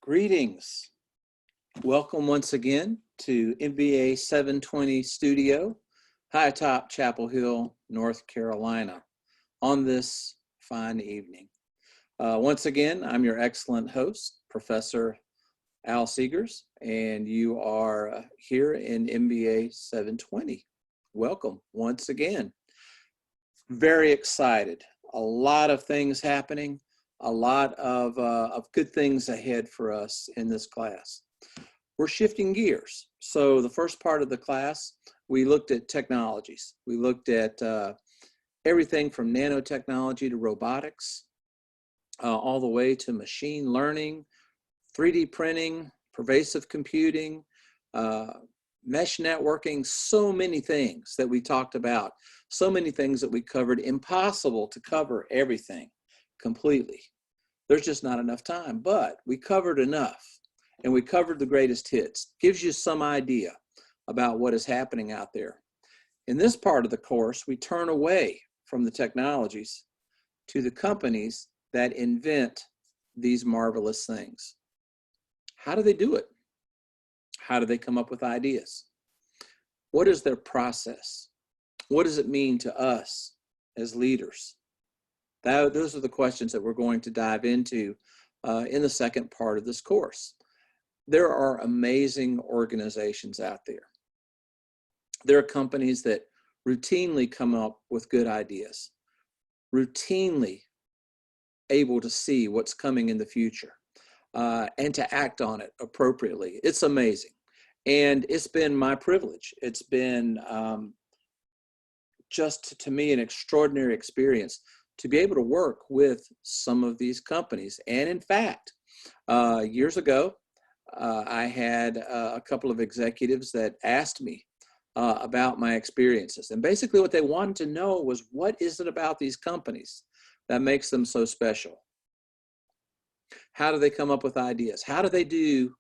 Greetings. Welcome once again to MBA 720 Studio, high atop Chapel Hill, North Carolina, on this fine evening. Once again, I'm your excellent host, Professor Al Seegers, and you are here in MBA 720. Welcome once again. Very excited. A lot of things happening. A lot of good things ahead for us in this class. We're shifting gears. So the first part of the class, we looked at technologies. We looked at everything from nanotechnology to robotics, all the way to machine learning, 3D printing, pervasive computing, mesh networking, so many things that we talked about, so many things that we covered. Impossible to cover everything completely. There's just not enough time, but we covered enough, and we covered the greatest hits. Gives you some idea about what is happening out there. In this part of the course, we turn away from the technologies to the companies that invent these marvelous things. How do they do it? How do they come up with ideas? What is their process? What does it mean to us as leaders? Those are the questions that we're going to dive into in the second part of this course. There are amazing organizations out there. There are companies that routinely come up with good ideas, routinely able to see what's coming in the future and to act on it appropriately. It's amazing. And it's been my privilege. It's been just, to me, an extraordinary experience to be able to work with some of these companies. And in fact, years ago, I had a couple of executives that asked me about my experiences. And basically what they wanted to know was, what is it about these companies that makes them so special? How do they come up with ideas? How do they do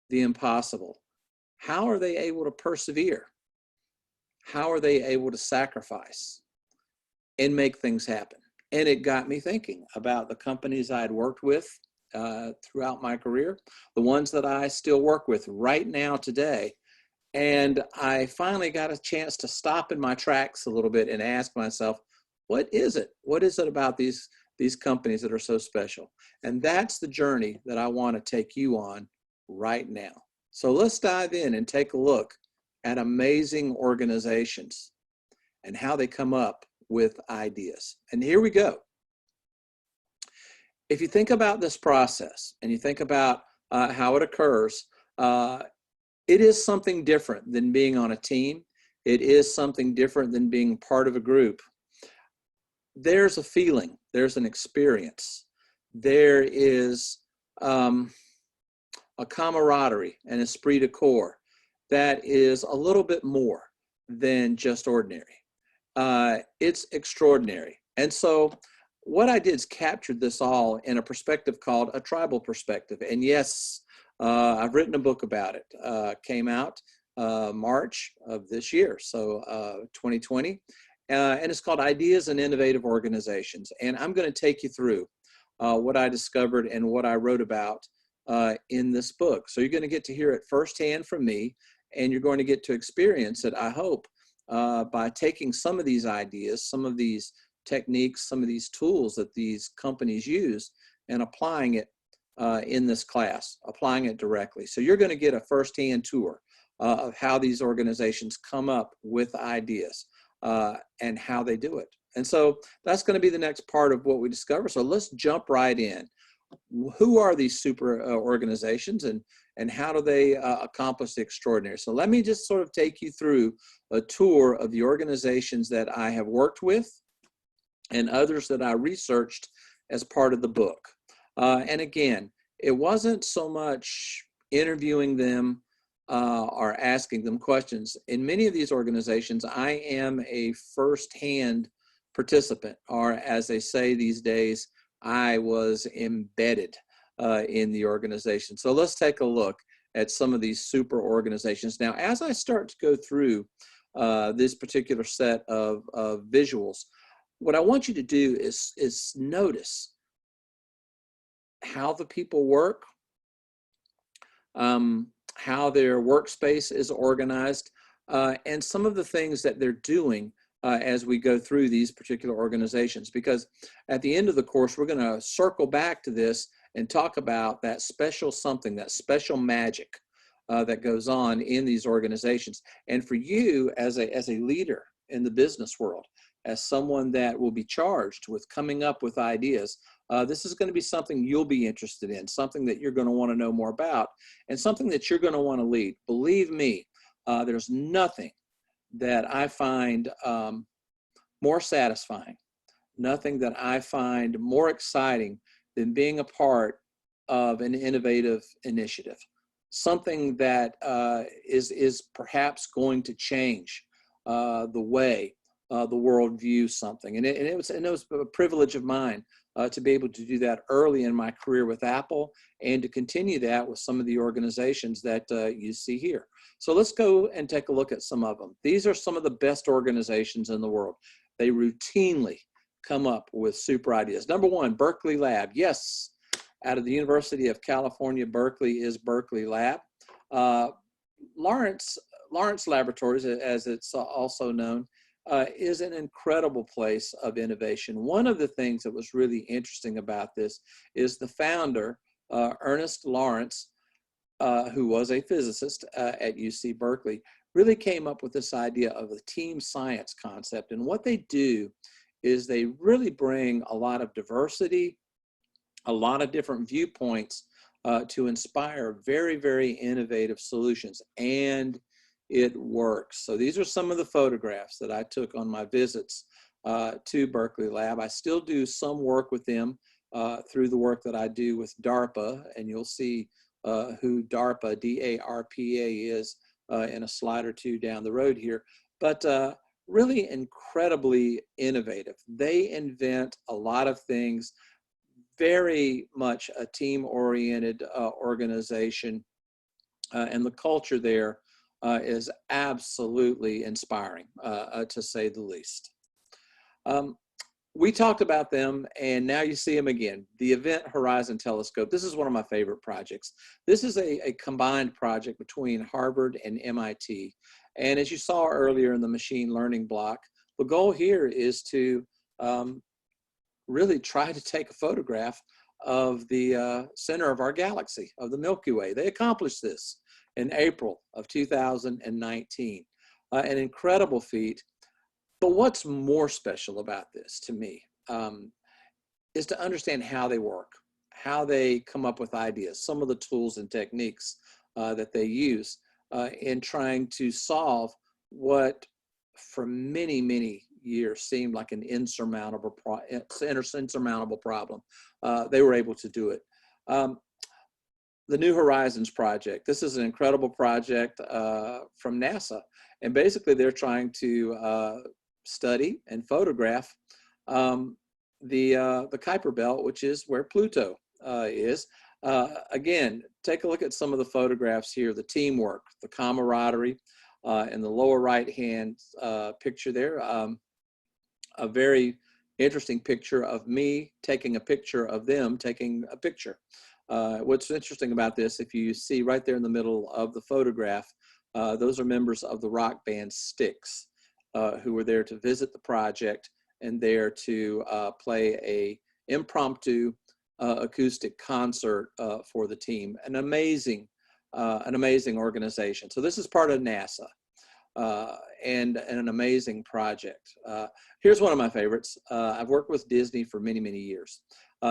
the impossible? How are they able to persevere? How are they able to sacrifice and make things happen? And it got me thinking about the companies I had worked with throughout my career, the ones that I still work with right now today. And I finally got a chance to stop in my tracks a little bit and ask myself, what is it? What is it about these companies that are so special? And that's the journey that I want to take you on right now. So let's dive in and take a look at amazing organizations and how they come up with ideas. And here we go. If you think about this process and you think about how it occurs, it is something different than being on a team. It is something different than being part of a group. There's a feeling, there's an experience, there is a camaraderie, an esprit de corps that is a little bit more than just ordinary. It's extraordinary. And so what I did is captured this all in a perspective called a tribal perspective. And yes, I've written a book about it. Came out March of this year, so 2020. And it's called Ideas and Innovative Organizations. And I'm going to take you through what I discovered and what I wrote about in this book. So you're going to get to hear it firsthand from me, and you're going to get to experience it, I hope, by taking some of these ideas, some of these techniques, some of these tools that these companies use, and applying it in this class, applying it directly. So you're going to get a firsthand tour of how these organizations come up with ideas and how they do it. And so that's going to be the next part of what we discover. So let's jump right in. Who are these super organizations, and how do they accomplish the extraordinary? So let me just sort of take you through a tour of the organizations that I have worked with and others that I researched as part of the book. And again, it wasn't so much interviewing them or asking them questions. In many of these organizations, I am a firsthand participant, or as they say these days, I was embedded in the organization. So let's take a look at some of these super organizations. Now, as I start to go through this particular set of visuals, what I want you to do is notice how the people work, how their workspace is organized, and some of the things that they're doing as we go through these particular organizations. Because at the end of the course, we're going to circle back to this and talk about that special something, that special magic that goes on in these organizations. And for you as a leader in the business world, as someone that will be charged with coming up with ideas, this is going to be something you'll be interested in, something that you're going to want to know more about, and something that you're going to want to lead. Believe me, there's nothing that I find more satisfying, nothing that I find more exciting than being a part of an innovative initiative, something that is perhaps going to change the way the world views something. And it was a privilege of mine to be able to do that early in my career with Apple, and to continue that with some of the organizations that you see here. So let's go and take a look at some of them. These are some of the best organizations in the world. They routinely come up with super ideas. Number one, Berkeley Lab. Yes, out of the University of California, Berkeley is Berkeley Lab. Lawrence Laboratories, as it's also known, is an incredible place of innovation. One of the things that was really interesting about this is the founder, Ernest Lawrence, who was a physicist at UC Berkeley, really came up with this idea of the team science concept. And what they do is they really bring a lot of diversity, a lot of different viewpoints to inspire very, very innovative solutions. And it works. So these are some of the photographs that I took on my visits to Berkeley Lab. I still do some work with them through the work that I do with DARPA, and you'll see who DARPA, D-A-R-P-A, is in a slide or two down the road here. But really incredibly innovative. They invent a lot of things, very much a team-oriented organization, and the culture there is absolutely inspiring, to say the least. We talked about them, and now you see them again. The Event Horizon Telescope. This is one of my favorite projects. This is a combined project between Harvard and MIT. And as you saw earlier in the machine learning block, the goal here is to really try to take a photograph of the center of our galaxy, of the Milky Way. They accomplished this in April of 2019. An incredible feat. But what's more special about this to me is to understand how they work, how they come up with ideas, some of the tools and techniques that they use in trying to solve what for many, many years seemed like an insurmountable problem. They were able to do it. The New Horizons Project. This is an incredible project from NASA. And basically they're trying to study and photograph the Kuiper Belt, which is where Pluto is. Again, take a look at some of the photographs here, the teamwork, the camaraderie, in the lower right-hand picture there. A very interesting picture of me taking a picture of them taking a picture. What's interesting about this, if you see right there in the middle of the photograph, those are members of the rock band Styx, who were there to visit the project and there to play a impromptu acoustic concert for the team. An amazing organization. So this is part of NASA and an amazing project. Here's one of my favorites. I've worked with Disney for many, many years.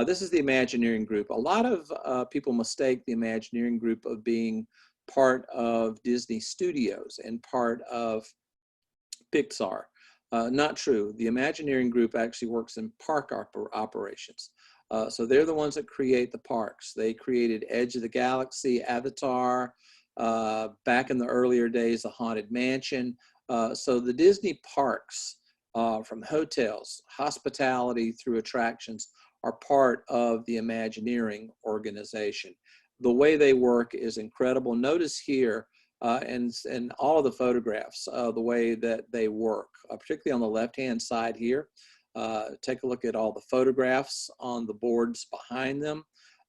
This is the Imagineering Group. A lot of people mistake the Imagineering Group of being part of Disney Studios and part of Pixar. Not true. The Imagineering Group actually works in park operations. So they're the ones that create the parks. They created Edge of the Galaxy, Avatar, back in the earlier days, the Haunted Mansion. So the Disney parks, from hotels, hospitality through attractions, are part of the Imagineering organization. The way they work is incredible. Notice here, and all of the photographs, the way that they work, particularly on the left-hand side here. Take a look at all the photographs on the boards behind them,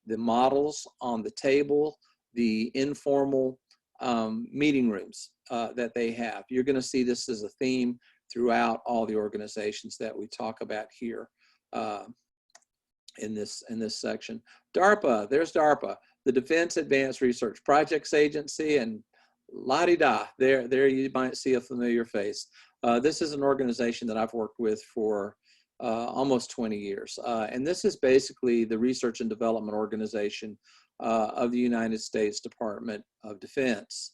the models on the table, the informal meeting rooms that they have. You're going to see this as a theme throughout all the organizations that we talk about here in this section. DARPA, there's DARPA, the Defense Advanced Research Projects Agency, and la-di-da, there you might see a familiar face. This is an organization that I've worked with for almost 20 years. And this is basically the research and development organization of the United States Department of Defense.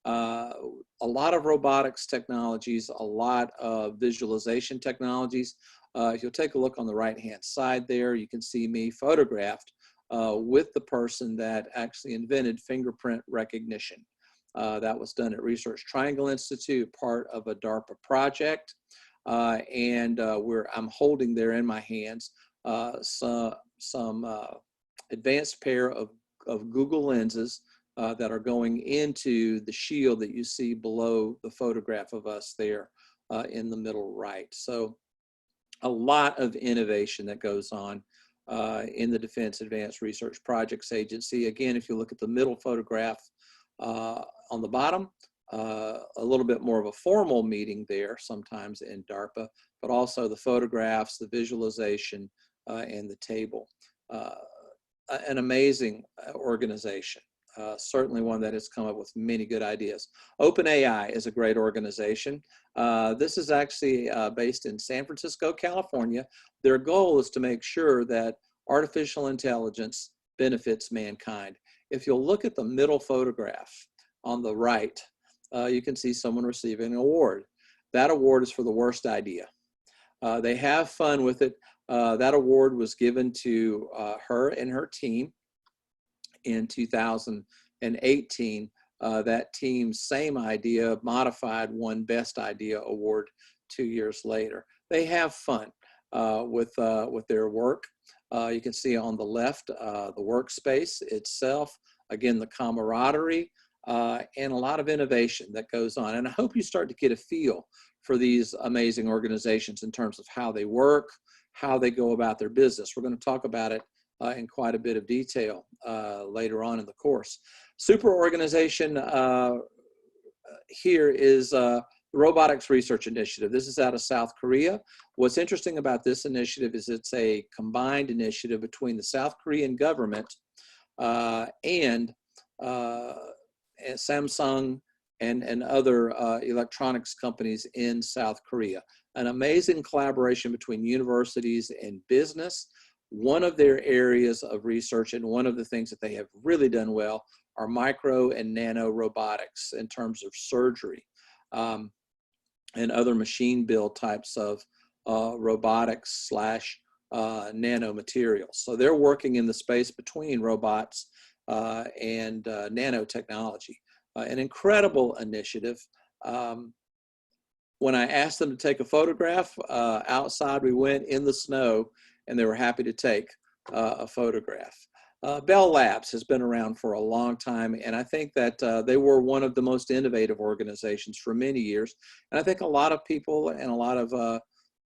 A lot of robotics technologies, a lot of visualization technologies. If you'll take a look on the right-hand side there, you can see me photographed with the person that actually invented fingerprint recognition. That was done at Research Triangle Institute, part of a DARPA project. I'm holding there in my hands some advanced pair of Google lenses that are going into the shield that you see below the photograph of us there in the middle right. So a lot of innovation that goes on in the Defense Advanced Research Projects Agency. Again, if you look at the middle photograph on the bottom, a little bit more of a formal meeting there sometimes in DARPA, but also the photographs, the visualization, and the table. An amazing organization. Certainly one that has come up with many good ideas. OpenAI is a great organization. This is actually based in San Francisco, California. Their goal is to make sure that artificial intelligence benefits mankind. If you'll look at the middle photograph on the right, you can see someone receiving an award. That award is for the worst idea. They have fun with it. That award was given to her and her team in 2018. That team's same idea, modified, won Best Idea Award 2 years later. They have fun with their work. You can see on the left the workspace itself, again, the camaraderie, and a lot of innovation that goes on. And I hope you start to get a feel for these amazing organizations in terms of how they work, how they go about their business. We're going to talk about it in quite a bit of detail later on in the course. Super organization here is the Robotics Research Initiative. This is out of South Korea. What's interesting about this initiative is it's a combined initiative between the South Korean government and Samsung and other electronics companies in South Korea. An amazing collaboration between universities and business. One of their areas of research and one of the things that they have really done well are micro and nano robotics in terms of surgery and other machine build types of robotics / nano materials. So they're working in the space between robots and nanotechnology. An incredible initiative. When I asked them to take a photograph, outside we went in the snow, and they were happy to take a photograph. Bell Labs has been around for a long time, and I think that they were one of the most innovative organizations for many years. And I think a lot of people and a lot of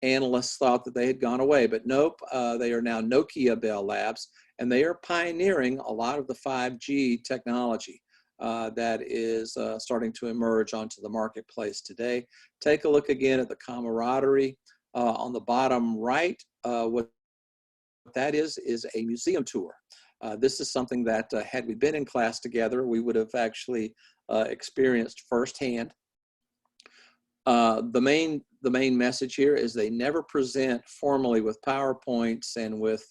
analysts thought that they had gone away, but nope, they are now Nokia Bell Labs, and they are pioneering a lot of the 5G technology that is starting to emerge onto the marketplace today. Take a look again at the camaraderie on the bottom right. What that is a museum tour. This is something that had we been in class together, we would have actually experienced firsthand. The main message here is they never present formally with PowerPoints and with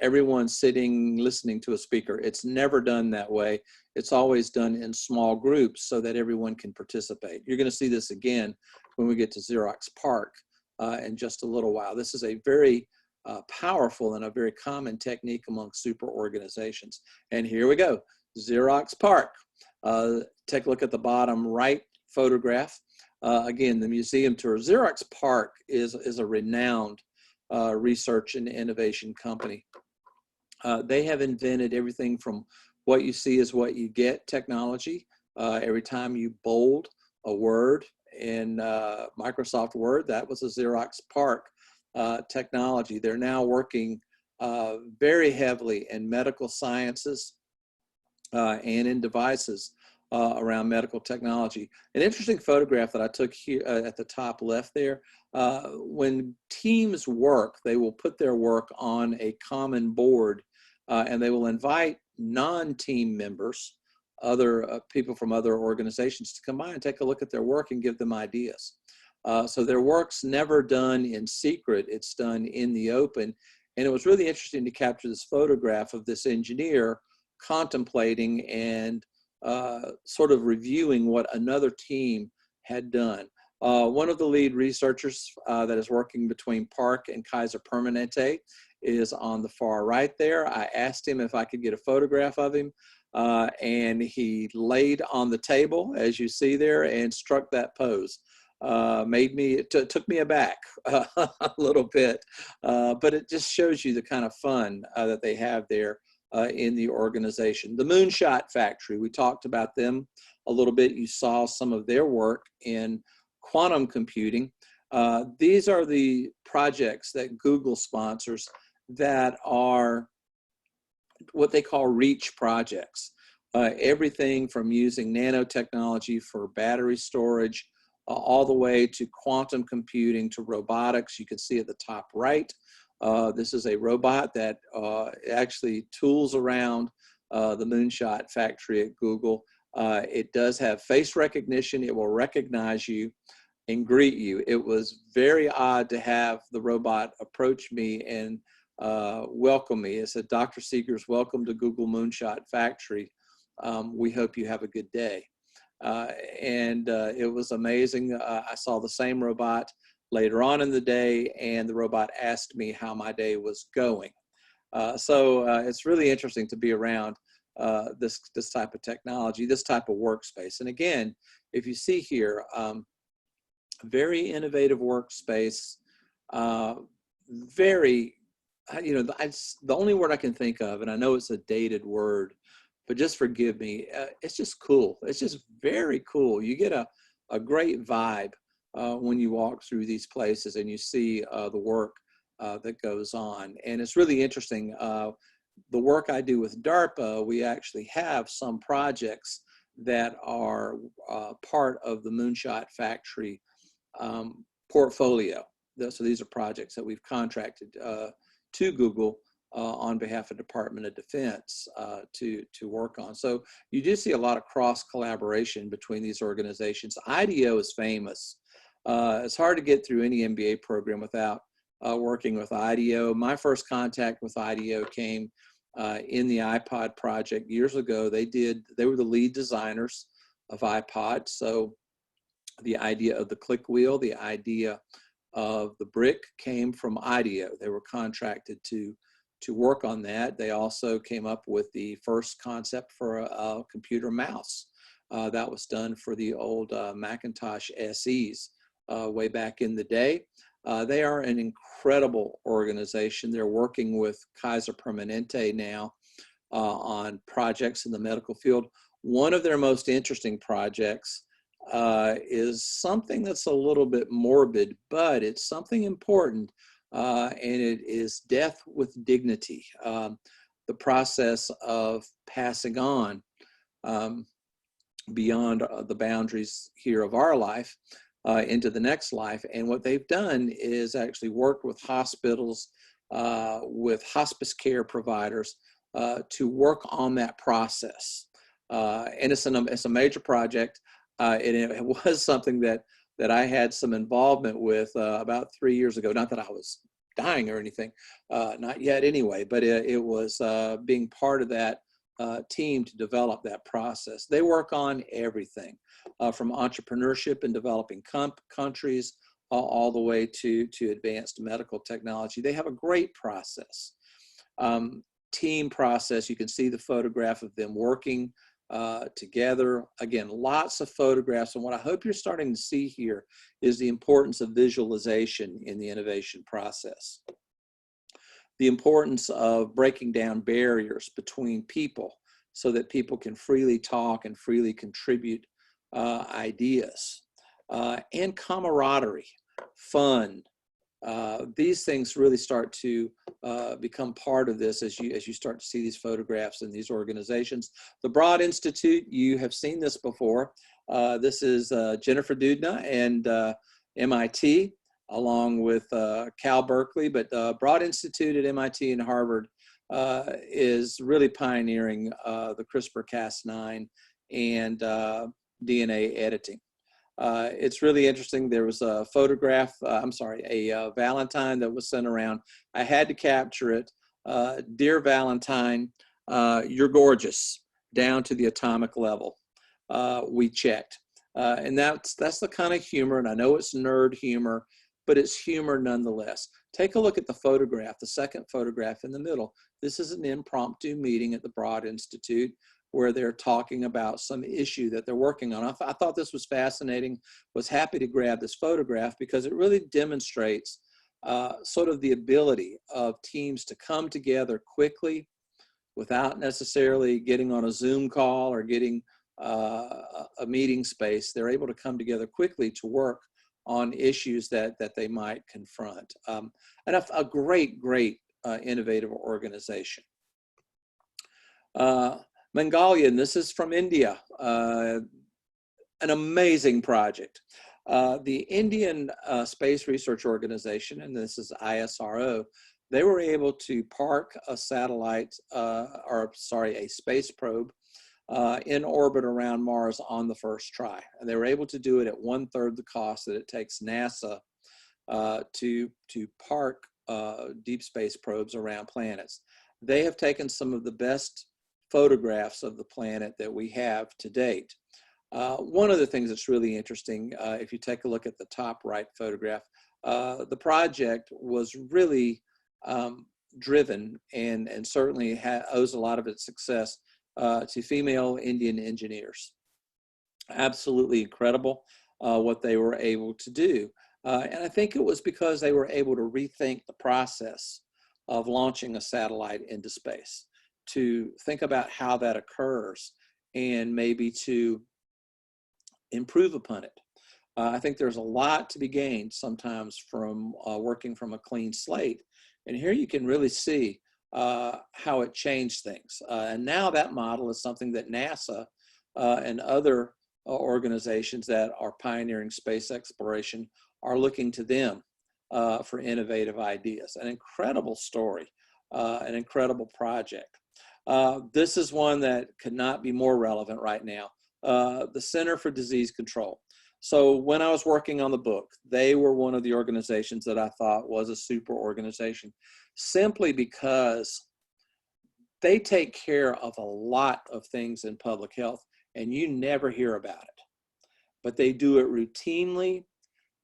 everyone sitting listening to a speaker. It's never done that way. It's always done in small groups so that everyone can participate. You're going to see this again when we get to Xerox PARC in just a little while. This is a very powerful and a very common technique among super organizations. And here we go, Xerox PARC. Take a look at the bottom right photograph. Again, the museum tour. Xerox PARC is a renowned research and innovation company. They have invented everything from what you see is what you get technology. Every time you bold a word in Microsoft Word, that was a Xerox PARC technology. They're now working very heavily in medical sciences and in devices around medical technology. An interesting photograph that I took here at the top left there, when teams work, they will put their work on a common board and they will invite non-team members, other people from other organizations to come by and take a look at their work and give them ideas. So their work's never done in secret, it's done in the open. And it was really interesting to capture this photograph of this engineer contemplating and sort of reviewing what another team had done. One of the lead researchers that is working between Park and Kaiser Permanente is on the far right there. I asked him if I could get a photograph of him, and he laid on the table, as you see there, and struck that pose. It took me aback a little bit, but it just shows you the kind of fun that they have there in the organization. The Moonshot Factory, we talked about them a little bit. You saw some of their work in quantum computing. These are the projects that Google sponsors that are what they call REACH projects. Everything from using nanotechnology for battery storage all the way to quantum computing to robotics. You can see at the top right, this is a robot that actually tools around the Moonshot Factory at Google. It does have face recognition. It will recognize you and greet you. It was very odd to have the robot approach me and welcome me. It said, "Dr. Seegers, welcome to Google Moonshot Factory. We hope you have a good day." It was amazing. I saw the same robot later on in the day, and the robot asked me how my day was going. It's really interesting to be around this type of technology, this type of workspace. And again, if you see here, very innovative workspace, very, the only word I can think of, and I know it's a dated word, but just forgive me, it's just cool. It's just very cool. You get a great vibe when you walk through these places and you see the work that goes on. And it's really interesting. The work I do with DARPA, we actually have some projects that are part of the Moonshot Factory portfolio. So these are projects that we've contracted to Google on behalf of Department of Defense to work on. So you do see a lot of cross collaboration between these organizations. IDEO is famous. It's hard to get through any MBA program without working with IDEO. My first contact with IDEO came in the iPod project years ago. They were the lead designers of iPod. So the idea of the click wheel, the idea of the brick came from IDEO. They were contracted to work on that. They also came up with the first concept for a computer mouse. That was done for the old Macintosh SEs way back in the day. They are an incredible organization. They're working with Kaiser Permanente now on projects in the medical field. One of their most interesting projects is something that's a little bit morbid, but it's something important, and it is death with dignity. The process of passing on beyond the boundaries here of our life into the next life. And what they've done is actually worked with hospitals, with hospice care providers to work on that process. And it's a major project. And it was something that I had some involvement with about 3 years ago. Not that I was dying or anything, not yet anyway, but it was being part of that team to develop that process. They work on everything from entrepreneurship in developing countries all the way to advanced medical technology. They have a great process. Team process, you can see the photograph of them working together. Again, lots of photographs. And what I hope you're starting to see here is the importance of visualization in the innovation process. The importance of breaking down barriers between people so that people can freely talk and freely contribute ideas. And camaraderie, fun, These things really start to become part of this as you start to see these photographs in these organizations. The Broad Institute, you have seen this before. This is Jennifer Doudna and MIT, along with Cal Berkeley, but Broad Institute at MIT and Harvard is really pioneering the CRISPR-Cas9 and DNA editing. It's really interesting. There was a photograph, a Valentine that was sent around. I had to capture it. Dear Valentine, you're gorgeous, down to the atomic level. We checked. And that's the kind of humor, and I know it's nerd humor, but it's humor nonetheless. Take a look at the photograph, the second photograph in the middle. This is an impromptu meeting at the Broad Institute where they're talking about some issue that they're working on. I thought this was fascinating, was happy to grab this photograph because it really demonstrates sort of the ability of teams to come together quickly without necessarily getting on a Zoom call or getting a meeting space. They're able to come together quickly to work on issues that they might confront. And a great innovative organization. Mangalyaan, this is from India, an amazing project. The Indian Space Research Organization, and this is ISRO, they were able to park a satellite, a space probe in orbit around Mars on the first try. And they were able to do it at 1/3 the cost that it takes NASA to park deep space probes around planets. They have taken some of the best photographs of the planet that we have to date. One of the things that's really interesting, if you take a look at the top right photograph, the project was really driven and certainly owes a lot of its success to female Indian engineers. Absolutely incredible what they were able to do. And I think it was because they were able to rethink the process of launching a satellite into space, to think about how that occurs and maybe to improve upon it. I think there's a lot to be gained sometimes from working from a clean slate. And here you can really see how it changed things. And now that model is something that NASA and other organizations that are pioneering space exploration are looking to them for innovative ideas. An incredible story, an incredible project. This is one that could not be more relevant right now. The Center for Disease Control. So when I was working on the book, they were one of the organizations that I thought was a super organization, simply because they take care of a lot of things in public health and you never hear about it. But they do it routinely,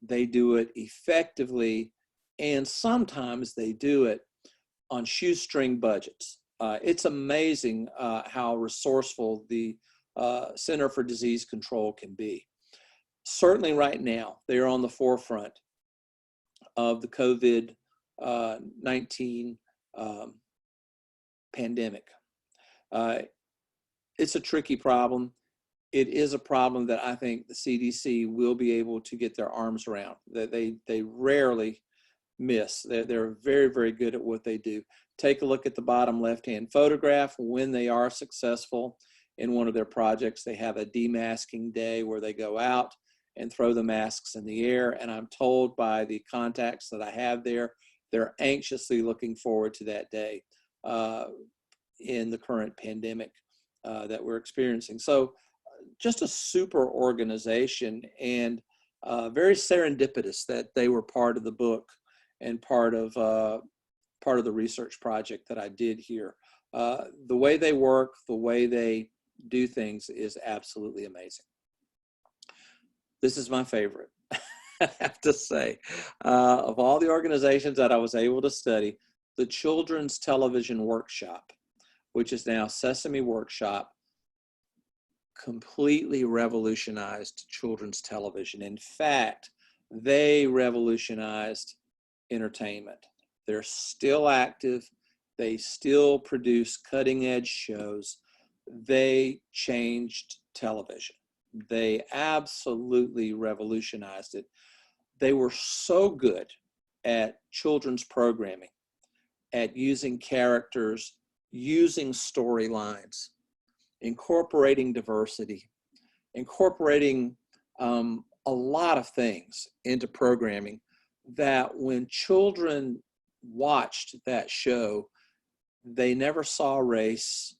they do it effectively, and sometimes they do it on shoestring budgets. It's amazing how resourceful the Center for Disease Control can be. Certainly right now, they are on the forefront of the COVID-19 pandemic. It's a tricky problem. It is a problem that I think the CDC will be able to get their arms around. That they rarely miss. They're very good at what they do. Take a look at the bottom left-hand photograph. When they are successful in one of their projects, they have a demasking day where they go out and throw the masks in the air. And I'm told by the contacts that I have there, they're anxiously looking forward to that day in the current pandemic that we're experiencing. So just a super organization, and very serendipitous that they were part of the book and part of the research project that I did here. The way they work, the way they do things is absolutely amazing. This is my favorite, I have to say. Of all the organizations that I was able to study, the Children's Television Workshop, which is now Sesame Workshop, completely revolutionized children's television. In fact, they revolutionized entertainment. They're still active. They still produce cutting-edge shows. They changed television. They absolutely revolutionized it. They were so good at children's programming, at using characters, using storylines, incorporating diversity, incorporating a lot of things into programming, that when children watched that show, they never saw race,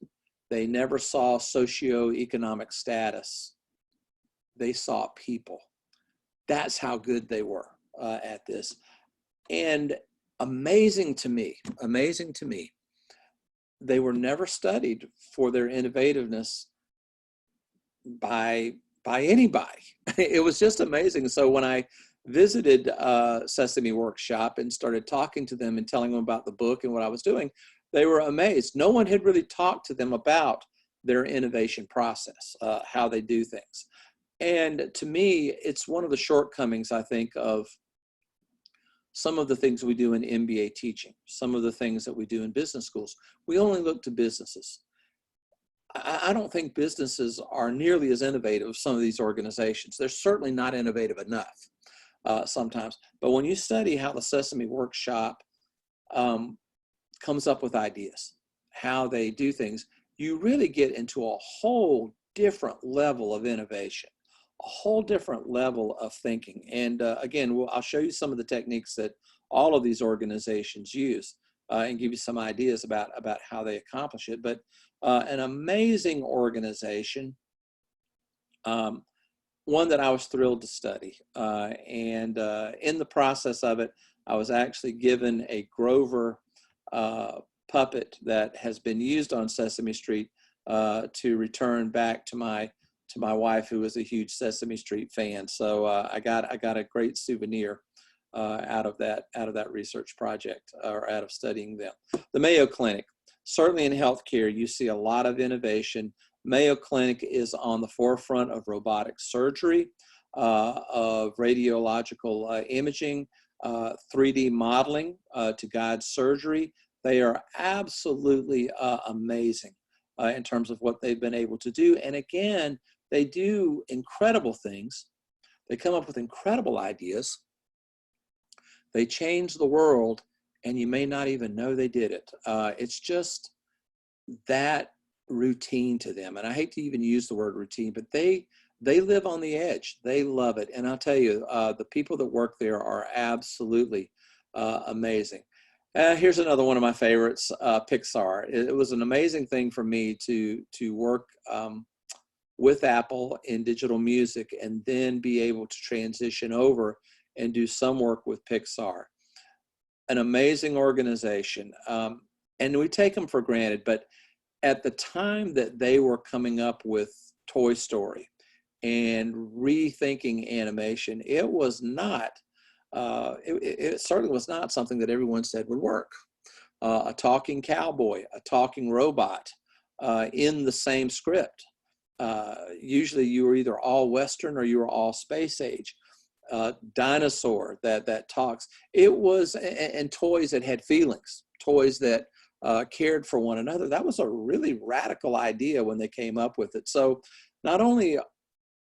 they never saw socioeconomic status, they saw people. That's how good they were at this. And amazing to me, they were never studied for their innovativeness by anybody. It was just amazing. So when I visited Sesame Workshop and started talking to them and telling them about the book and what I was doing, they were amazed. No one had really talked to them about their innovation process, how they do things. And to me, it's one of the shortcomings, I think, of some of the things we do in MBA teaching, some of the things that we do in business schools. We only look to businesses. I don't think businesses are nearly as innovative as some of these organizations. They're certainly not innovative enough sometimes. But when you study how the Sesame Workshop comes up with ideas, how they do things, you really get into a whole different level of innovation, a whole different level of thinking. And again, I'll show you some of the techniques that all of these organizations use and give you some ideas about how they accomplish it. But an amazing organization, one that I was thrilled to study. And in the process of it, I was actually given a Grover puppet that has been used on Sesame Street to return back to my wife, who was a huge Sesame Street fan. So I got a great souvenir out of that research project, or out of studying them. The Mayo Clinic, certainly in healthcare, you see a lot of innovation. Mayo Clinic is on the forefront of robotic surgery, of radiological imaging, 3D modeling to guide surgery. They are absolutely amazing in terms of what they've been able to do. And again, they do incredible things. They come up with incredible ideas. They change the world, and you may not even know they did it. It's just that routine to them. And I hate to even use the word routine, but they live on the edge. They love it. And I'll tell you, the people that work there are absolutely amazing. Here's another one of my favorites, Pixar. It was an amazing thing for me to work with Apple in digital music, and then be able to transition over and do some work with Pixar. An amazing organization. And we take them for granted, but at the time that they were coming up with Toy Story and rethinking animation, it was not, it certainly was not something that everyone said would work. A talking cowboy, a talking robot in the same script. Usually you were either all Western or you were all space age. Dinosaur that talks. It was, and toys that had feelings, toys that cared for one another. That was a really radical idea when they came up with it. So not only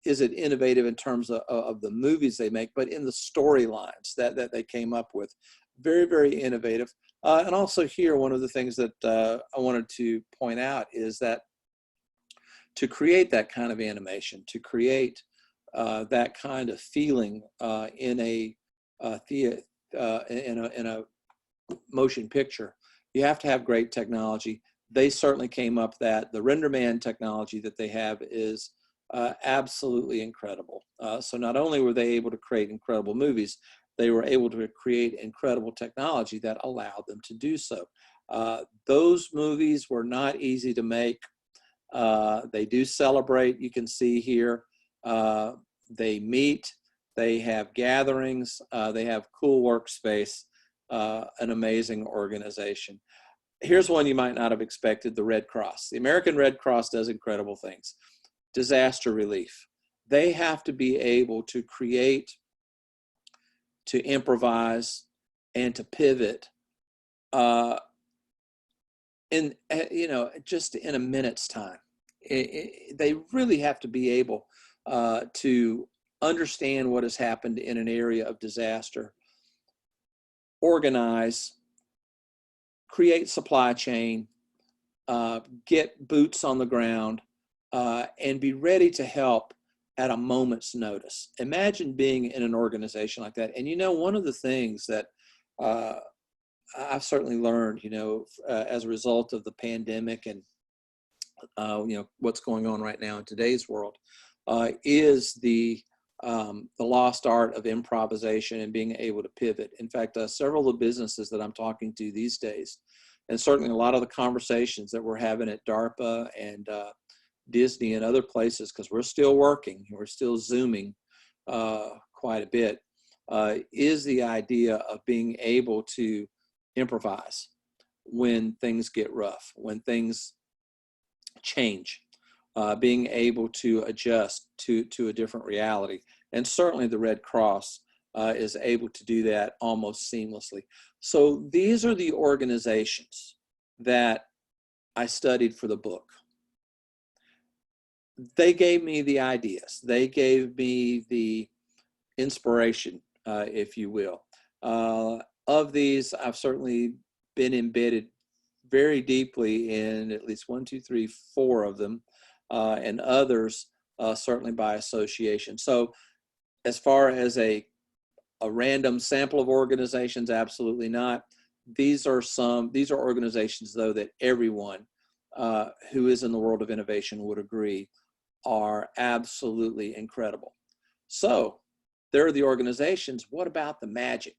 is it innovative in terms of the movies they make, but in the storylines that they came up with. Very, very innovative. And also here, one of the things that I wanted to point out is that to create that kind of animation, to create that kind of feeling in a motion picture, you have to have great technology. They certainly came up that. The RenderMan technology that they have is absolutely incredible. So not only were they able to create incredible movies, they were able to create incredible technology that allowed them to do so. Those movies were not easy to make. They do celebrate, you can see here. They meet, they have gatherings, they have cool workspace, an amazing organization. Here's one you might not have expected, the Red Cross. The American Red Cross does incredible things. Disaster relief. They have to be able to create, to improvise, and to pivot just in a minute's time. They really have to be able to understand what has happened in an area of disaster organize, create supply chain, get boots on the ground, and be ready to help at a moment's notice. Imagine being in an organization like that. And one of the things that I've certainly learned, as a result of the pandemic and what's going on right now in today's world, is the lost art of improvisation and being able to pivot. In fact, several of the businesses that I'm talking to these days, and certainly a lot of the conversations that we're having at DARPA and Disney and other places, because we're still working, we're still Zooming quite a bit, is the idea of being able to improvise when things get rough, when things change, being able to adjust to a different reality. And certainly the Red Cross is able to do that almost seamlessly. So these are the organizations that I studied for the book. They gave me the ideas. They gave me the inspiration, if you will. Of these, I've certainly been embedded very deeply in at least 1, 2, 3, 4 of them, and others certainly by association. So as far as a random sample of organizations, absolutely not. These are organizations, though, that everyone who is in the world of innovation would agree are absolutely incredible. So there are the organizations. What about the magic?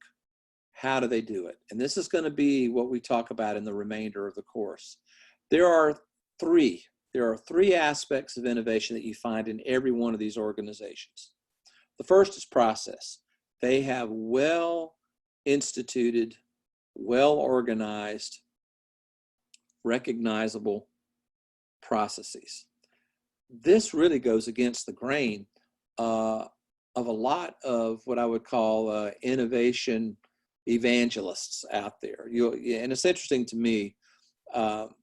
How do they do it? And this is going to be what we talk about in the remainder of the course. There are three aspects of innovation that you find in every one of these organizations. The first is process. They have well-instituted, well-organized, recognizable processes. This really goes against the grain of a lot of what I would call innovation evangelists out there. And it's interesting to me,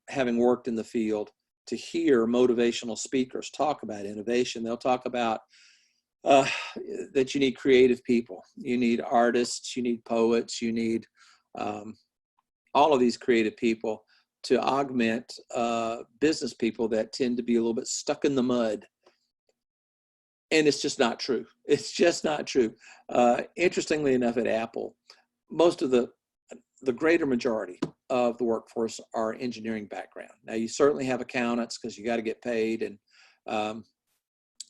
having worked in the field, to hear motivational speakers talk about innovation. They'll talk about that you need creative people, you need artists, you need poets, you need all of these creative people to augment business people that tend to be a little bit stuck in the mud. And it's just not true. It's just not true. Interestingly enough, at Apple, most of the greater majority of the workforce are engineering background. Now, you certainly have accountants because you got to get paid, and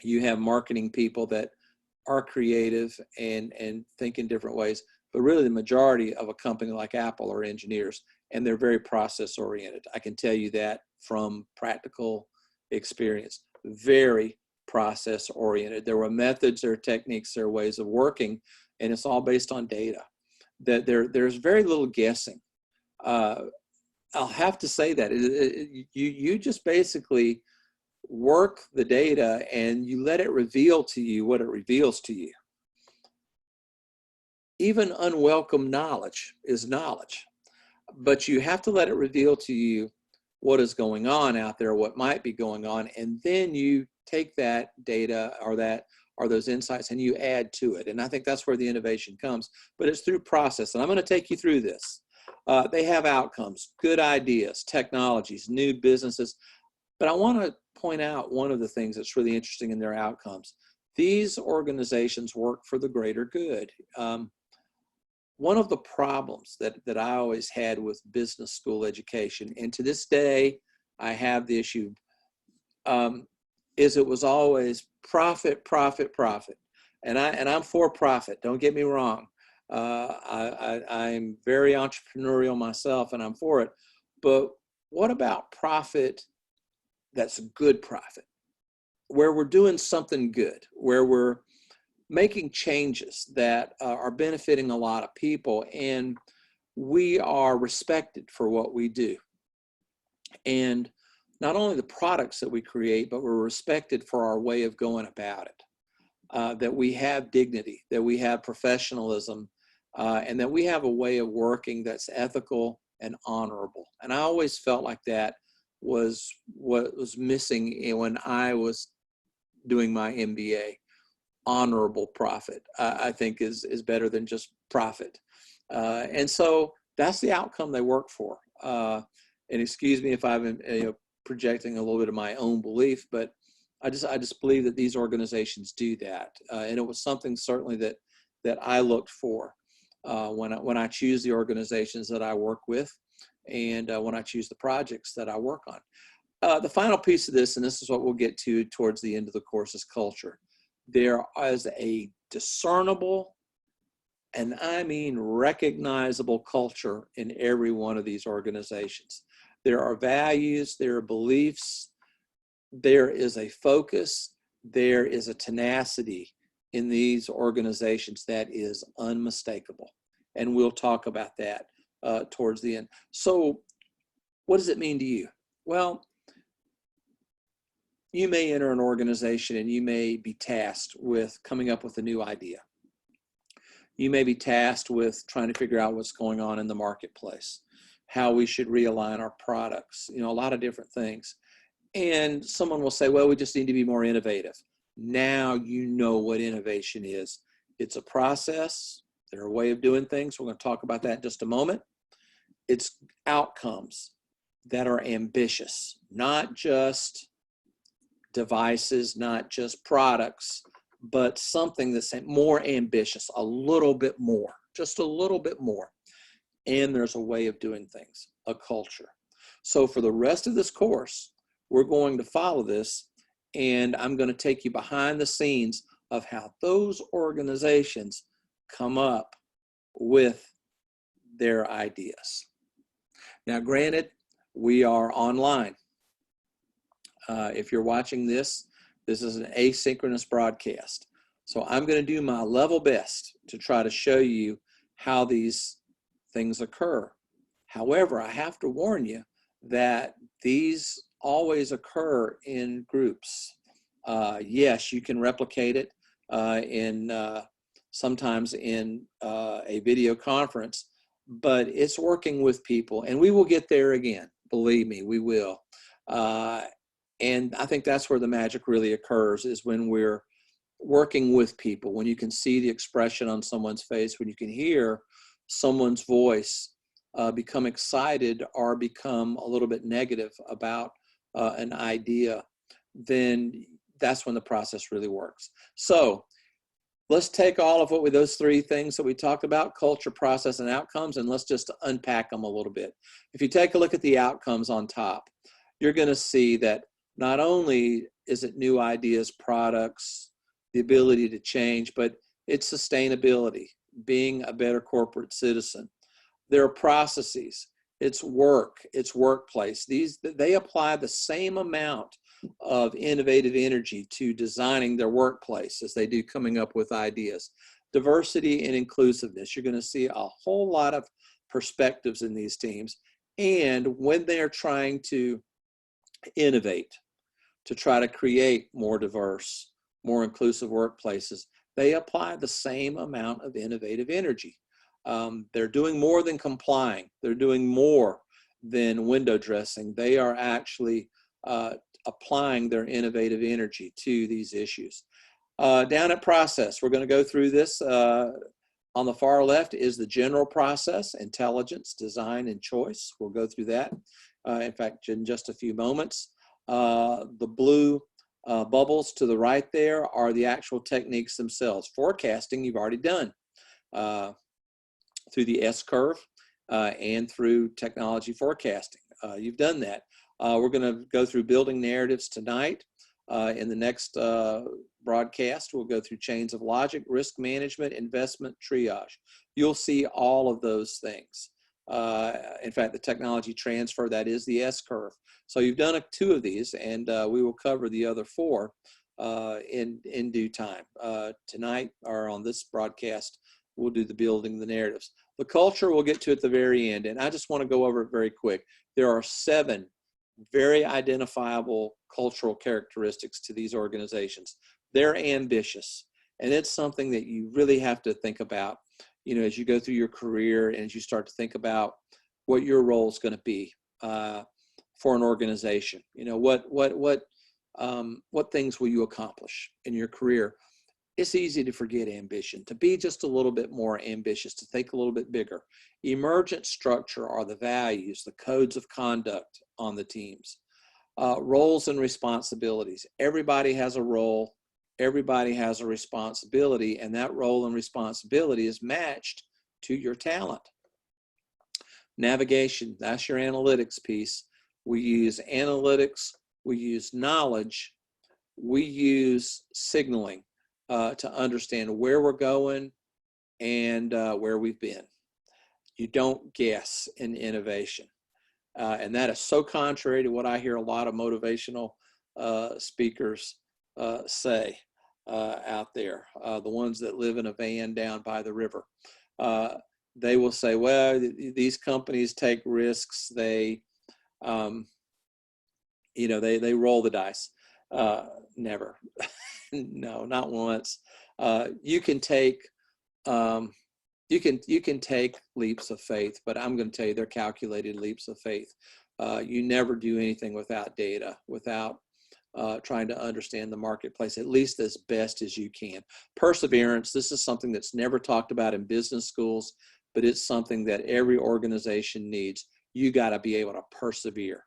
you have marketing people that are creative and think in different ways. But really, the majority of a company like Apple are engineers, and they're very process oriented. I can tell you that from practical experience. Very process oriented. There were methods, there are techniques, there are ways of working, and it's all based on data. That there's very little guessing. I'll have to say that you just basically work the data and you let it reveal to you what it reveals to you. Even unwelcome knowledge is knowledge, but you have to let it reveal to you what is going on out there, what might be going on, and then you take that data or those insights and you add to it. And I think that's where the innovation comes, but it's through process. And I'm going to take you through this. They have outcomes, good ideas, technologies, new businesses. But I want to point out one of the things that's really interesting in their outcomes. These organizations work for the greater good. One of the problems that I always had with business school education, and to this day I have the issue, is it was always profit, profit, profit. And I'm for profit, don't get me wrong. I'm very entrepreneurial myself and I'm for it. But what about profit that's a good profit, where we're doing something good, where we're making changes that are benefiting a lot of people, and we are respected for what we do. And not only the products that we create, but we're respected for our way of going about it, that we have dignity, that we have professionalism, and that we have a way of working that's ethical and honorable. And I always felt like that was what was missing when I was doing my MBA. Honorable profit, I think, is better than just profit. And so that's the outcome they work for. And excuse me if I'm projecting a little bit of my own belief, but I just believe that these organizations do that. And it was something certainly that I looked for when I choose the organizations that I work with, and when I choose the projects that I work on. The final piece of this, and this is what we'll get to towards the end of the course, is culture. There is a discernible, and I mean recognizable, culture in every one of these organizations. There are values, there are beliefs, there is a focus, there is a tenacity in these organizations that is unmistakable. And we'll talk about that towards the end. So what does it mean to you? Well, you may enter an organization and you may be tasked with coming up with a new idea. You may be tasked with trying to figure out what's going on in the marketplace, how we should realign our products, a lot of different things. And someone will say, well, we just need to be more innovative. Now you know what innovation is. It's a process. They're a way of doing things. We're going to talk about that in just a moment. It's outcomes that are ambitious, not just devices, not just products, but something that's more ambitious, a little bit more, just a little bit more. And there's a way of doing things, a culture. So for the rest of this course, we're going to follow this, and I'm going to take you behind the scenes of how those organizations come up with their ideas. Now, granted, we are online. If you're watching this, this is an asynchronous broadcast. So I'm going to do my level best to try to show you how these things occur. However, I have to warn you that these always occur in groups. Yes, you can replicate it sometimes in a video conference, but it's working with people, and we will get there again. Believe me, we will. And I think that's where the magic really occurs, is when we're working with people, when you can see the expression on someone's face, when you can hear someone's voice become excited or become a little bit negative about an idea, then that's when the process really works. So let's take all of those three things that we talked about, culture, process, and outcomes, and let's just unpack them a little bit. If you take a look at the outcomes on top, you're going to see that not only is it new ideas, products, the ability to change, but it's sustainability, being a better corporate citizen. There are processes, it's work, it's workplace. They apply the same amount of innovative energy to designing their workplace as they do coming up with ideas. Diversity and inclusiveness, you're going to see a whole lot of perspectives in these teams. And when they're trying to innovate, to try to create more diverse, more inclusive workplaces, they apply the same amount of innovative energy. They're doing more than complying. They're doing more than window dressing. They are actually applying their innovative energy to these issues. Down at process, we're going to go through this. On the far left is the general process, intelligence, design, and choice. We'll go through that, in fact, in just a few moments. The blue bubbles to the right there are the actual techniques themselves. Forecasting, you've already done through the S-curve and through technology forecasting. You've done that. We're going to go through building narratives tonight. In the next broadcast, we'll go through chains of logic, risk management, investment, triage. You'll see all of those things. In fact, the technology transfer, that is the S-curve. So you've done 2 of these, and we will cover the other 4 in due time. Tonight, or on this broadcast, we'll do the building the narratives. The culture we'll get to at the very end, and I just want to go over it very quick. There are 7 very identifiable cultural characteristics to these organizations. They're ambitious, and it's something that you really have to think about, as you go through your career and as you start to think about what your role is going to be for an organization. What things will you accomplish in your career? it's easy to forget ambition, to be just a little bit more ambitious, to think a little bit bigger. Emergent structure are the values, the codes of conduct on the teams. Roles and responsibilities. Everybody has a role. Everybody has a responsibility, and that role and responsibility is matched to your talent. Navigation, that's your analytics piece. We use analytics, we use knowledge, we use signaling to understand where we're going and where we've been. You don't guess in innovation. And that is so contrary to what I hear a lot of motivational speakers say out there, the ones that live in a van down by the river. They will say, well, these companies take risks. They, they roll the dice. Never. No, not once. You can take you can take leaps of faith, but I'm going to tell you they're calculated leaps of faith. You never do anything without data, without trying to understand the marketplace, at least as best as you can. Perseverance, this is something that's never talked about in business schools, but it's something that every organization needs. You got to be able to persevere.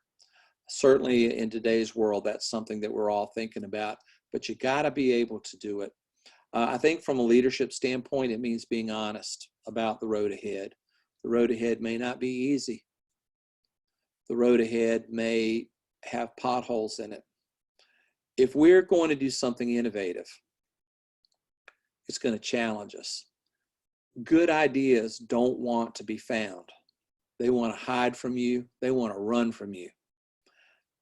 Certainly in today's world, that's something that we're all thinking about, but you got to be able to do it. I think from a leadership standpoint, it means being honest about the road ahead. The road ahead may not be easy. The road ahead may have potholes in it. If we're going to do something innovative, it's going to challenge us. Good ideas don't want to be found. They want to hide from you. They want to run from you.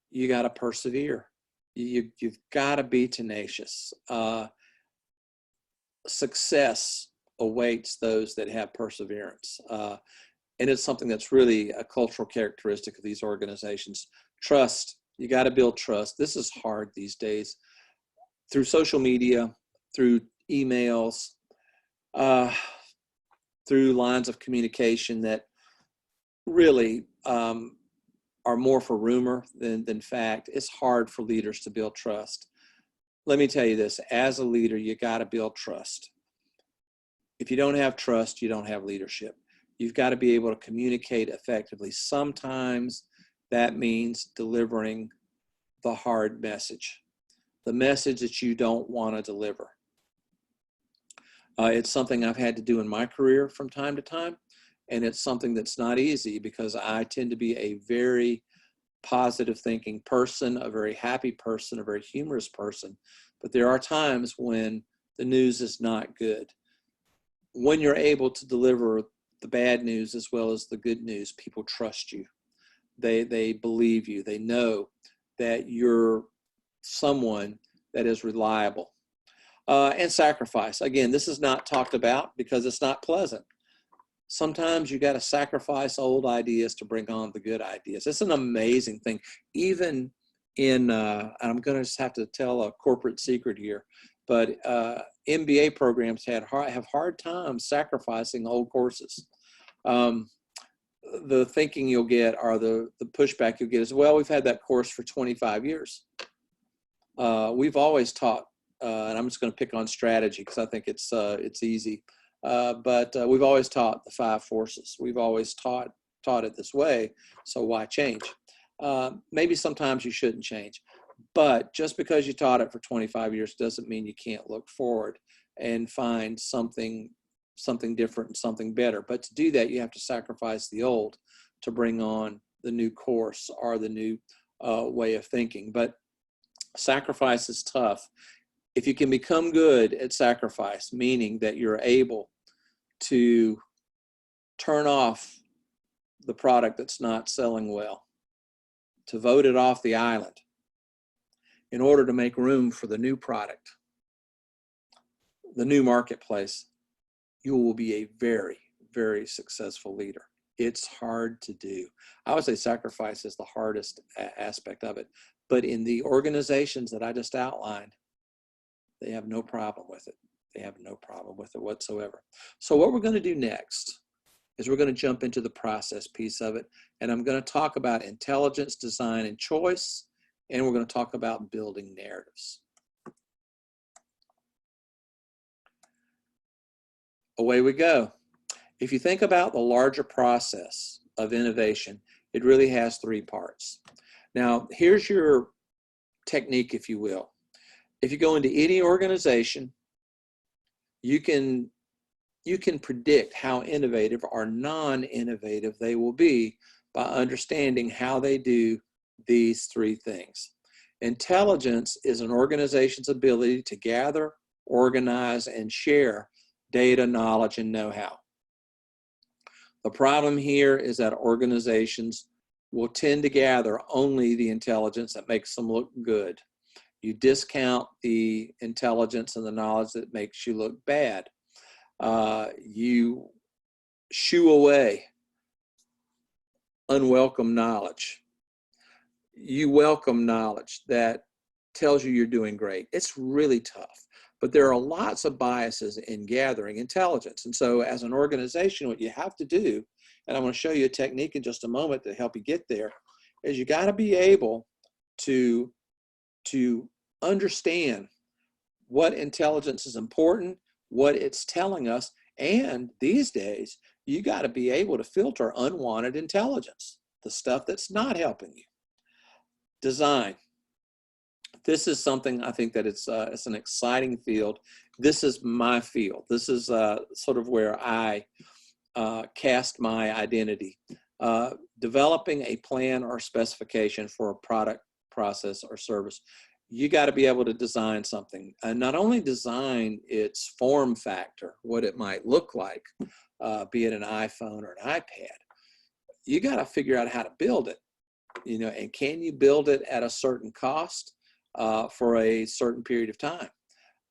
You got to persevere. You've got to be tenacious. Success awaits those that have perseverance. And it's something that's really a cultural characteristic of these organizations. Trust, you got to build trust. This is hard these days through social media, through emails, through lines of communication that really are more for rumor than fact. It's hard for leaders to build trust. Let me tell you this, as a leader, you got to build trust. If you don't have trust, you don't have leadership. You've got to be able to communicate effectively. Sometimes that means delivering the hard message, the message that you don't want to deliver. It's something I've had to do in my career from time to time, and it's something that's not easy because I tend to be a very positive thinking person, a very happy person, a very humorous person. But there are times when the news is not good. When you're able to deliver the bad news as well as the good news, people trust you. They believe you. They know that you're someone that is reliable. And sacrifice. Again, this is not talked about because it's not pleasant. Sometimes you got to sacrifice old ideas to bring on the good ideas. It's an amazing thing. Even in, I'm going to just have to tell a corporate secret here, but MBA programs have hard times sacrificing old courses. The thinking you'll get or the pushback you'll get is, well, we've had that course for 25 years. We've always taught, and I'm just going to pick on strategy because I think it's easy. But we've always taught the 5 forces. We've always taught it this way, so why change? Maybe sometimes you shouldn't change, but just because you taught it for 25 years doesn't mean you can't look forward and find something different and something better. But to do that, you have to sacrifice the old to bring on the new course or the new way of thinking. But sacrifice is tough. If you can become good at sacrifice, meaning that you're able to turn off the product that's not selling well, to vote it off the island in order to make room for the new product, the new marketplace, you will be a very, very successful leader. It's hard to do. I would say sacrifice is the hardest aspect of it. But in the organizations that I just outlined, they have no problem with it. They have no problem with it whatsoever. So what we're going to do next is we're going to jump into the process piece of it. And I'm going to talk about intelligence, design, and choice. And we're going to talk about building narratives. away we go. If you think about the larger process of innovation, it really has three parts. Now, here's your technique, if you will. If you go into any organization, you can predict how innovative or non-innovative they will be by understanding how they do these three things. Intelligence is an organization's ability to gather, organize, and share data, knowledge, and know-how. The problem here is that organizations will tend to gather only the intelligence that makes them look good. You discount the intelligence and the knowledge that makes you look bad. You shoo away unwelcome knowledge. You welcome knowledge that tells you you're doing great. It's really tough, but there are lots of biases in gathering intelligence. And so as an organization, what you have to do, and I'm going to show you a technique in just a moment to help you get there, is you got to be able to understand what intelligence is important, what it's telling us, and these days, you got to be able to filter unwanted intelligence, the stuff that's not helping you. Design. This is something I think that it's an exciting field. This is my field. This is sort of where I cast my identity. Developing a plan or specification for a product, process, or service. You got to be able to design something, and not only design its form factor, what it might look like, be it an iPhone or an iPad. You got to figure out how to build it, and can you build it at a certain cost for a certain period of time?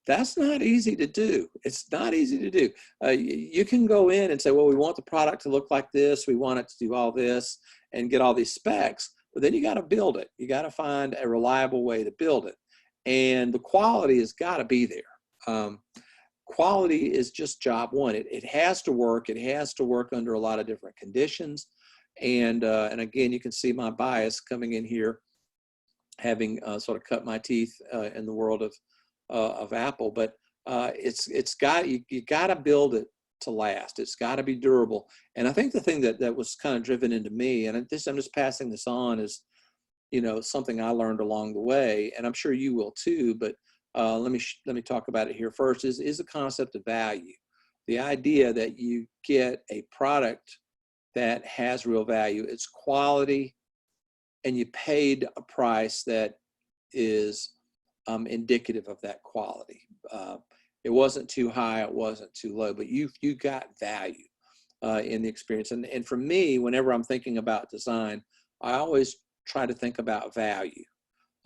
That's not easy to do. It's not easy to do. You can go in and say, well, we want the product to look like this. We want it to do all this and get all these specs. But then you got to build it. You got to find a reliable way to build it. And the quality has got to be there. Quality is just job one. It has to work. It has to work under a lot of different conditions. And again, you can see my bias coming in here, having sort of cut my teeth in the world of Apple. But you got to build it to last. It's got to be durable. And I think the thing that was kind of driven into me, and I'm just passing this on, is something I learned along the way, and I'm sure you will too. But let me talk about it here first. Is the concept of value, the idea that you get a product that has real value, it's quality, and you paid a price that is indicative of that quality. It wasn't too high, it wasn't too low, but you got value in the experience. And for me, whenever I'm thinking about design, I always try to think about value,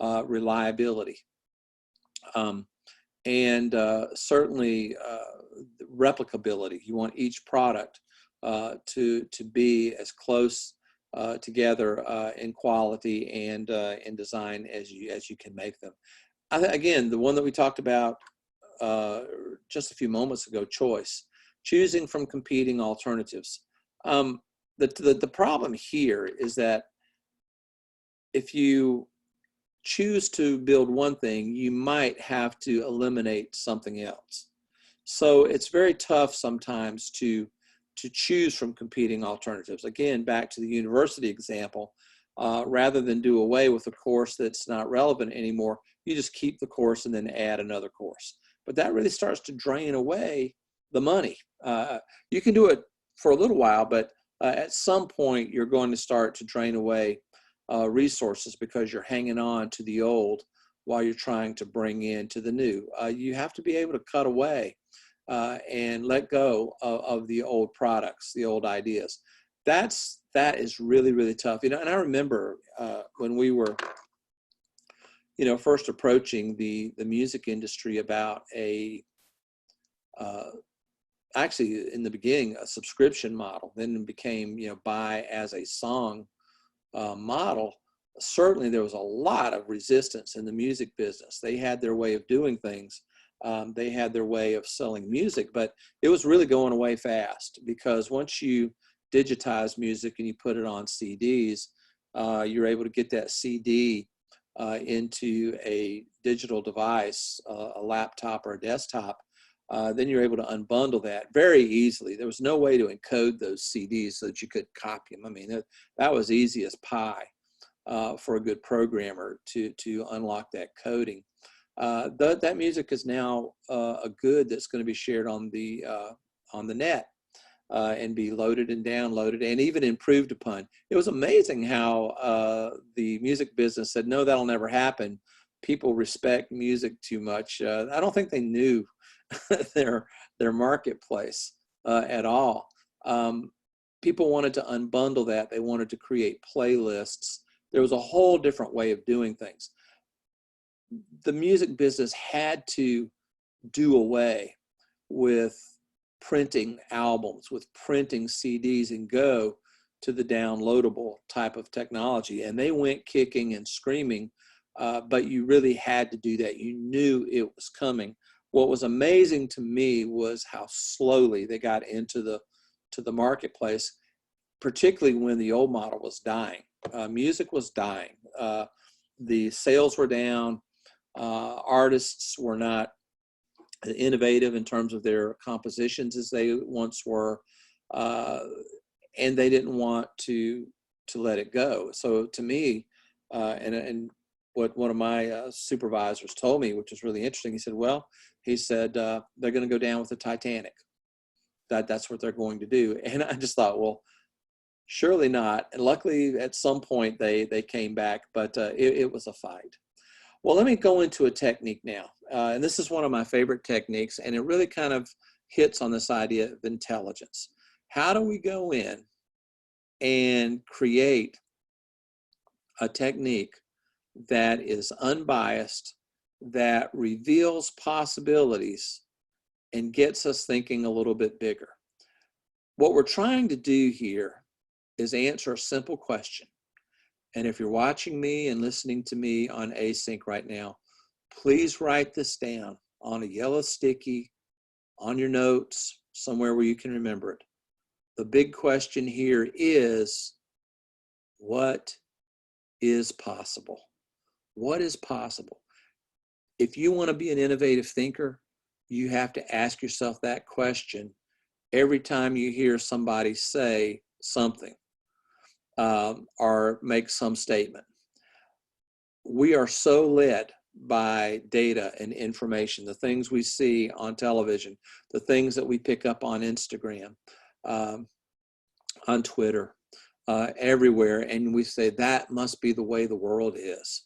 reliability, and certainly replicability. You want each product to be as close together in quality and in design as you can make them. Again, the one that we talked about just a few moments ago, choice, choosing from competing alternatives. The problem here is that if you choose to build one thing, you might have to eliminate something else. So it's very tough sometimes to choose from competing alternatives. Again, back to the university example, rather than do away with a course that's not relevant anymore, you just keep the course and then add another course. But that really starts to drain away the money. You can do it for a little while, but at some point you're going to start to drain away resources because you're hanging on to the old while you're trying to bring in to the new. You have to be able to cut away and let go of the old products, the old ideas. That is really, really tough. And I remember when we were, first approaching the music industry about actually in the beginning, a subscription model, then it became, buy as a song model. Certainly there was a lot of resistance in the music business. They had their way of doing things. They had their way of selling music, but it was really going away fast, because once you digitize music and you put it on CDs, you're able to get that CD into a digital device, a laptop or a desktop, then you're able to unbundle that very easily. There was no way to encode those CDs so that you could copy them. I mean, that was easy as pie for a good programmer to unlock that coding. That music is now a good that's going to be shared on the net and be loaded and downloaded and even improved upon. It was amazing how the music business said, no, that'll never happen. People respect music too much. I don't think they knew their marketplace at all. People wanted to unbundle that. They wanted to create playlists. There was a whole different way of doing things. The music business had to do away with printing albums, with printing CDs, and go to the downloadable type of technology. And they went kicking and screaming, but you really had to do that. You knew it was coming. What was amazing to me was how slowly they got into the marketplace, particularly when the old model was dying. Music was dying. The sales were down. Artists were not innovative in terms of their compositions as they once were, and they didn't want to let it go. So to me, and what one of my supervisors told me, which was really interesting, he said, well, they're going to go down with the Titanic. That's what they're going to do. And I just thought, well, surely not. And luckily, at some point, they came back, but it was a fight. Well, let me go into a technique now. And this is one of my favorite techniques, and it really kind of hits on this idea of intelligence. How do we go in and create a technique that is unbiased, that reveals possibilities, and gets us thinking a little bit bigger? What we're trying to do here is answer a simple question. And if you're watching me and listening to me on Async right now, please write this down on a yellow sticky, on your notes, somewhere where you can remember it. The big question here is, what is possible? What is possible? If you want to be an innovative thinker, you have to ask yourself that question every time you hear somebody say something or make some statement. We are so led by data and information, the things we see on television, the things that we pick up on Instagram, on Twitter, everywhere, and we say that must be the way the world is.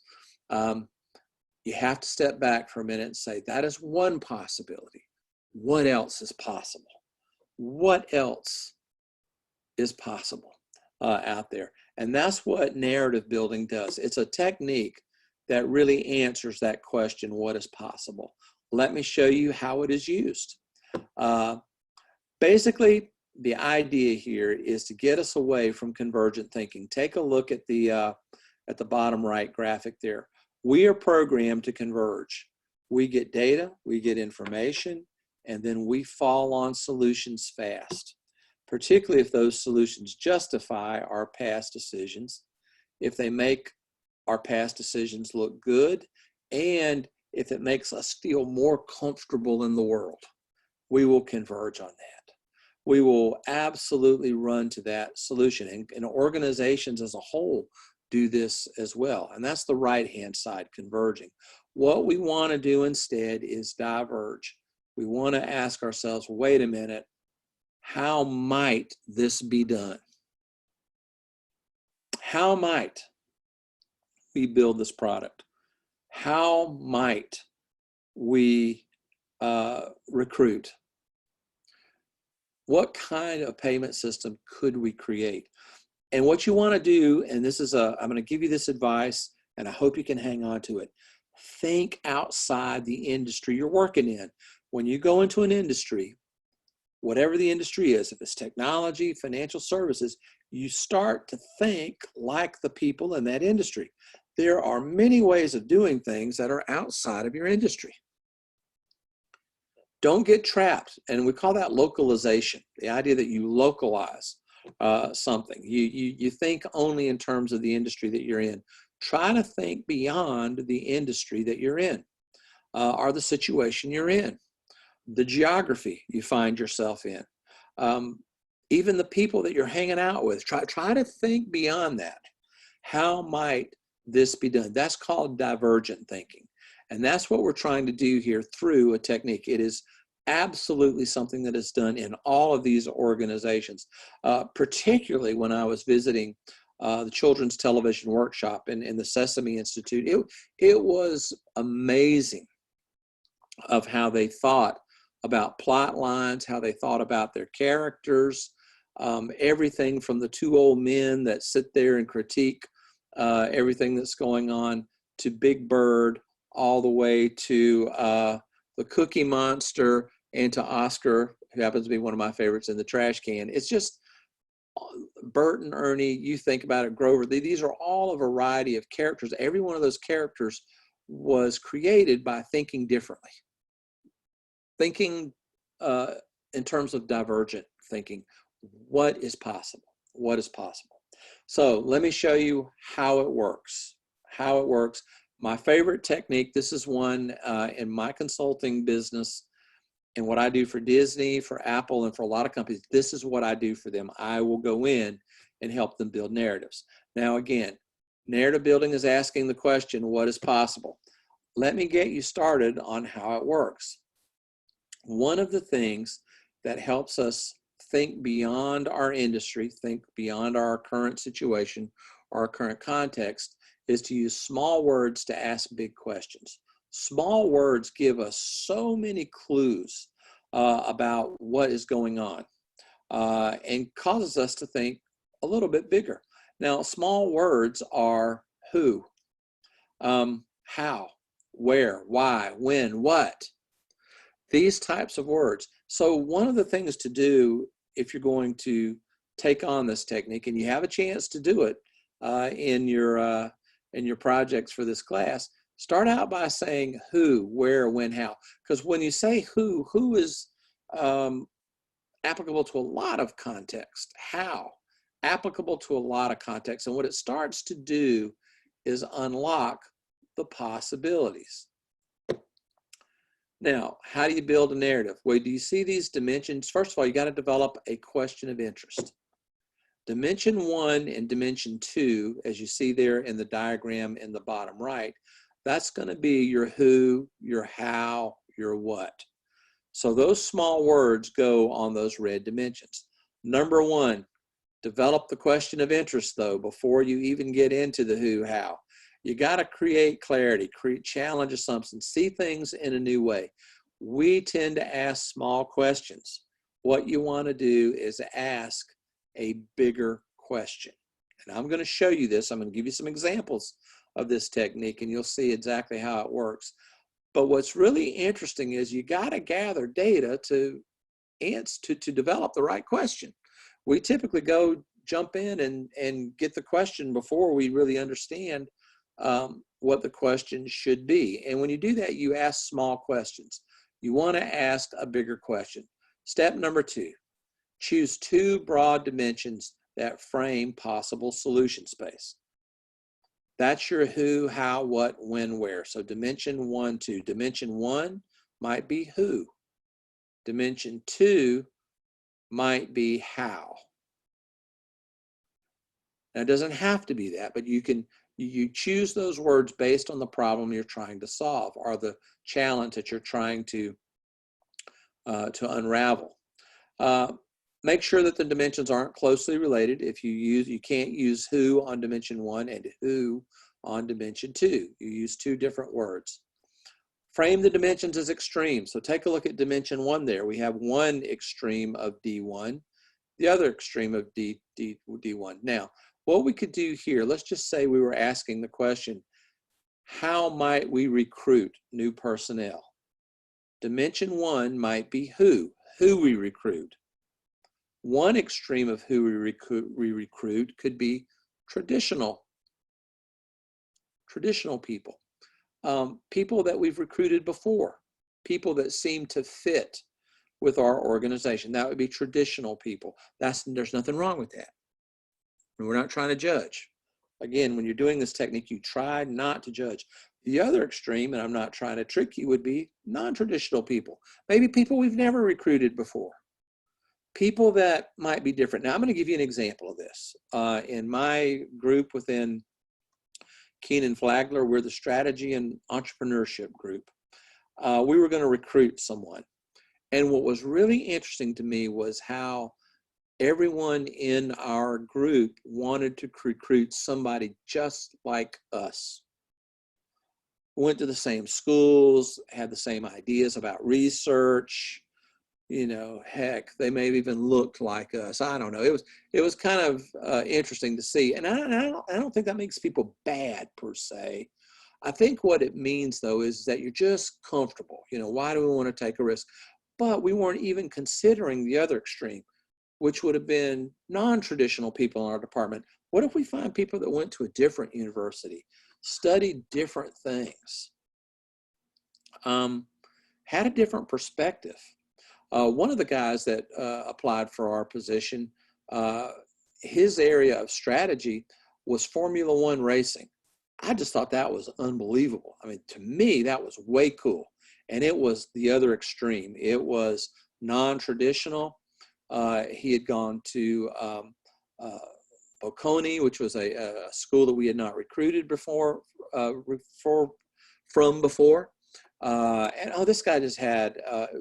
You have to step back for a minute and say, that is one possibility. What else is possible? What else is possible out there? And that's what narrative building does. It's a technique that really answers that question, what is possible? Let me show you how it is used. Basically, the idea here is to get us away from convergent thinking. Take a look at the bottom right graphic there. We are programmed to converge. We get data, we get information, and then we fall on solutions fast, particularly if those solutions justify our past decisions, if they make our past decisions look good, and if it makes us feel more comfortable in the world. We will converge on that. We will absolutely run to that solution, and organizations as a whole do this as well. And that's the right-hand side, converging. What we want to do instead is diverge. We want to ask ourselves, wait a minute, how might this be done? How might we build this product? How might we recruit? What kind of payment system could we create? And what you want to do, and this is I'm going to give you this advice, and I hope you can hang on to it. Think outside the industry you're working in. When you go into an industry, whatever the industry is, if it's technology, financial services, you start to think like the people in that industry. There are many ways of doing things that are outside of your industry. Don't get trapped, and we call that localization, the idea that you localize something. You think only in terms of the industry that you're in. Try to think beyond the industry that you're in or the situation you're in. the geography you find yourself in, even the people that you're hanging out with. Try to think beyond that. How might this be done? That's called divergent thinking. And that's what we're trying to do here through a technique. It is absolutely something that is done in all of these organizations, particularly when I was visiting the Children's Television Workshop in the Sesame Institute. It was amazing of how they thought about plot lines, how they thought about their characters, everything from the two old men that sit there and critique everything that's going on, to Big Bird, all the way to the Cookie Monster, and to Oscar, who happens to be one of my favorites, in the trash can. It's just Bert and Ernie, you think about it, Grover, these are all a variety of characters. Every one of those characters was created by thinking differently. Thinking in terms of divergent thinking. What is possible? What is possible? So let me show you how it works. How it works. My favorite technique, this is one in my consulting business and what I do for Disney, for Apple, and for a lot of companies. This is what I do for them. I will go in and help them build narratives. Now again, narrative building is asking the question, what is possible? Let me get you started on how it works. One of the things that helps us think beyond our industry, think beyond our current situation, our current context, is to use small words to ask big questions. Small words give us so many clues about what is going on and causes us to think a little bit bigger. Now, small words are who, how, where, why, when, what. These types of words. So one of the things to do if you're going to take on this technique, and you have a chance to do it in your projects for this class, start out by saying who, where, when, how. Because when you say who is applicable to a lot of context. How? Applicable to a lot of context. And what it starts to do is unlock the possibilities. Now, how do you build a narrative? Well, do you see these dimensions? First of all, you got to develop a question of interest. Dimension 1 and dimension 2, as you see there in the diagram in the bottom right, that's going to be your who, your how, your what. So those small words go on those red dimensions. Number 1, develop the question of interest, though, before you even get into the who, how. You got to create clarity, challenge assumptions, see things in a new way. We tend to ask small questions. What you want to do is ask a bigger question. And I'm going to show you this. I'm going to give you some examples of this technique, and you'll see exactly how it works. But what's really interesting is you got to gather data to develop the right question. We typically jump in and get the question before we really understand what the question should be. And when you do that, you ask small questions. You want to ask a bigger question. Step number 2, choose 2 broad dimensions that frame possible solution space. That's your who, how, what, when, where. So dimension 1, 2. Dimension 1 might be who. Dimension 2 might be how. Now, it doesn't have to be that, but you choose those words based on the problem you're trying to solve or the challenge that you're trying to unravel. Make sure that the dimensions aren't closely related. If you can't use who on dimension 1 and who on dimension 2. You use 2 different words. Frame the dimensions as extremes. So take a look at dimension 1 there. We have one extreme of D1, the other extreme of D1. Now, what we could do here, let's just say we were asking the question, how might we recruit new personnel? Dimension 1 might be who we recruit. One extreme of who we recruit could be traditional people, people that we've recruited before, people that seem to fit with our organization. That would be traditional people. There's nothing wrong with that. We're not trying to judge. Again, when you're doing this technique, you try not to judge. The other extreme, and I'm not trying to trick you, would be non-traditional people. Maybe people we've never recruited before. People that might be different. Now, I'm going to give you an example of this. In my group within Keenan Flagler, we're the strategy and entrepreneurship group. We were going to recruit someone. And what was really interesting to me was how everyone in our group wanted to recruit somebody just like us. Went to the same schools, had the same ideas about research, you know, heck, they may have even looked like us. I don't know. It was kind of interesting to see. And I don't think that makes people bad per se. I think what it means though is that you're just comfortable. You know, why do we want to take a risk? But we weren't even considering the other extreme, which would have been non-traditional people in our department. What if we find people that went to a different university, studied different things, had a different perspective? One of the guys that applied for our position, his area of strategy was Formula One racing. I just thought that was unbelievable. I mean, to me, that was way cool. And it was the other extreme. It was non-traditional. He had gone to Bocconi, which was a school that we had not recruited before, from before. And oh, this guy just had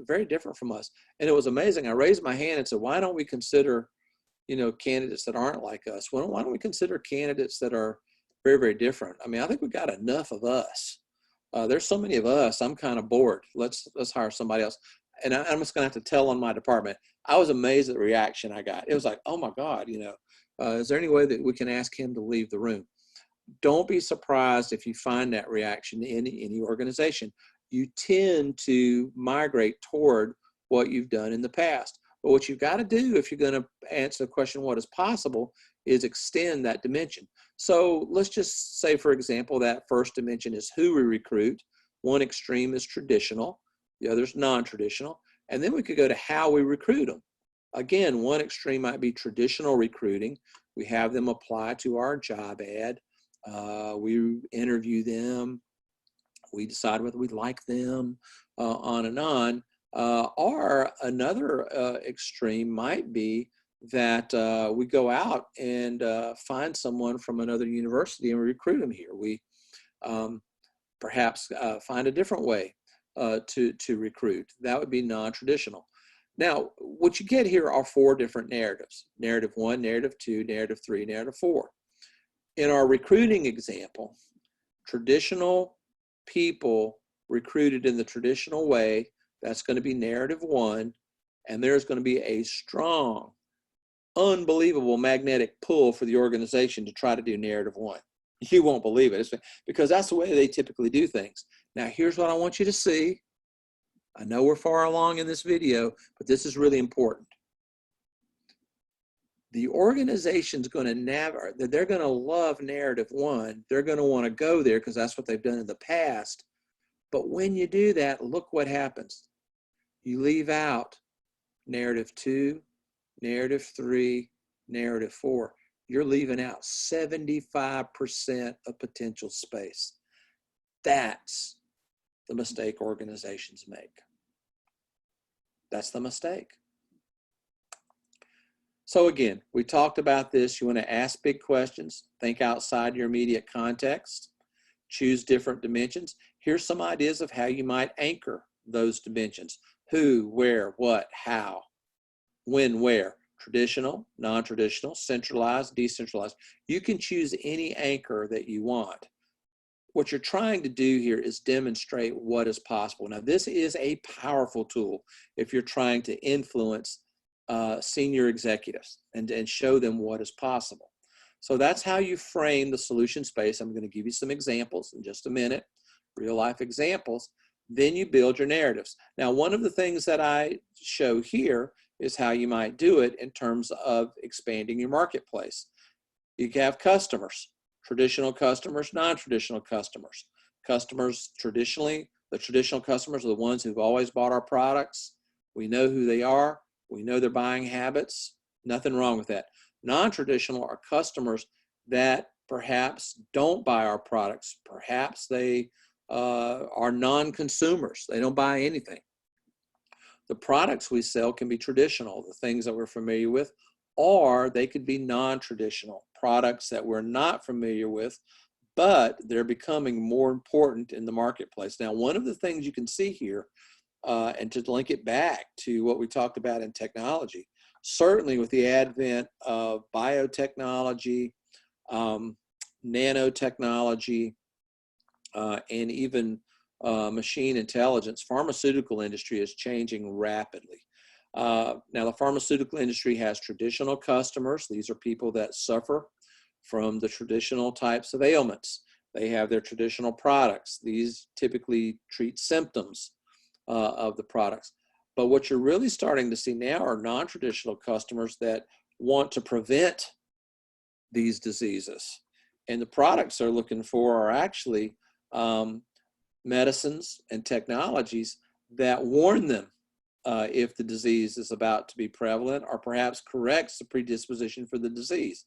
very different from us. And it was amazing. I raised my hand and said, why don't we consider, you know, candidates that aren't like us? Why don't we consider candidates that are very, very different? I mean, I think we've got enough of us. There's so many of us, I'm kind of bored. Let's hire somebody else. And I'm just going to have to tell on my department. I was amazed at the reaction I got. It was like, oh my God, you know, is there any way that we can ask him to leave the room? Don't be surprised if you find that reaction in any organization. You tend to migrate toward what you've done in the past. But what you've got to do if you're going to answer the question, what is possible, is extend that dimension. So let's just say, for example, that first dimension is who we recruit. One extreme is traditional, the other is non-traditional. And then we could go to how we recruit them. Again, one extreme might be traditional recruiting. We have them apply to our job ad. We interview them. We decide whether we like them, on and on. Or another extreme might be that we go out and find someone from another university and recruit them here. We perhaps find a different way to recruit. That would be non-traditional. Now, what you get here are four different narratives. Narrative 1, narrative 2, narrative 3, narrative 4. In our recruiting example, traditional people recruited in the traditional way, that's going to be narrative 1, and there's going to be a strong, unbelievable magnetic pull for the organization to try to do narrative 1. You won't believe it. It's because that's the way they typically do things. Now, here's what I want you to see. I know we're far along in this video, but this is really important. The organization's going to they're going to love narrative 1. They're going to want to go there because that's what they've done in the past. But when you do that, look what happens. You leave out narrative 2, narrative 3, narrative 4. You're leaving out 75% of potential space. That's the mistake organizations make. That's the mistake. So again, we talked about this. You want to ask big questions, think outside your immediate context, choose different dimensions. Here's some ideas of how you might anchor those dimensions. Who, where, what, how, when, where. Traditional, non-traditional, centralized, decentralized. You can choose any anchor that you want. What you're trying to do here is demonstrate what is possible. Now, this is a powerful tool if you're trying to influence senior executives and show them what is possible. So that's how you frame the solution space. I'm going to give you some examples in just a minute, real life examples. Then you build your narratives. Now, one of the things that I show here is how you might do it in terms of expanding your marketplace. You can have customers, traditional customers, non-traditional customers. Customers traditionally, the traditional customers are the ones who've always bought our products. We know who they are. We know their buying habits. Nothing wrong with that. Non-traditional are customers that perhaps don't buy our products. Perhaps they are non-consumers. They don't buy anything. The products we sell can be traditional, the things that we're familiar with, or they could be non-traditional products that we're not familiar with, but they're becoming more important in the marketplace. Now, one of the things you can see here, and to link it back to what we talked about in technology, certainly with the advent of biotechnology, nanotechnology, and even machine intelligence, pharmaceutical industry is changing rapidly. Now, the pharmaceutical industry has traditional customers. These are people that suffer from the traditional types of ailments. They have their traditional products. These typically treat symptoms of the products. But what you're really starting to see now are non-traditional customers that want to prevent these diseases. And the products they're looking for are actually medicines and technologies that warn them if the disease is about to be prevalent, or perhaps corrects the predisposition for the disease.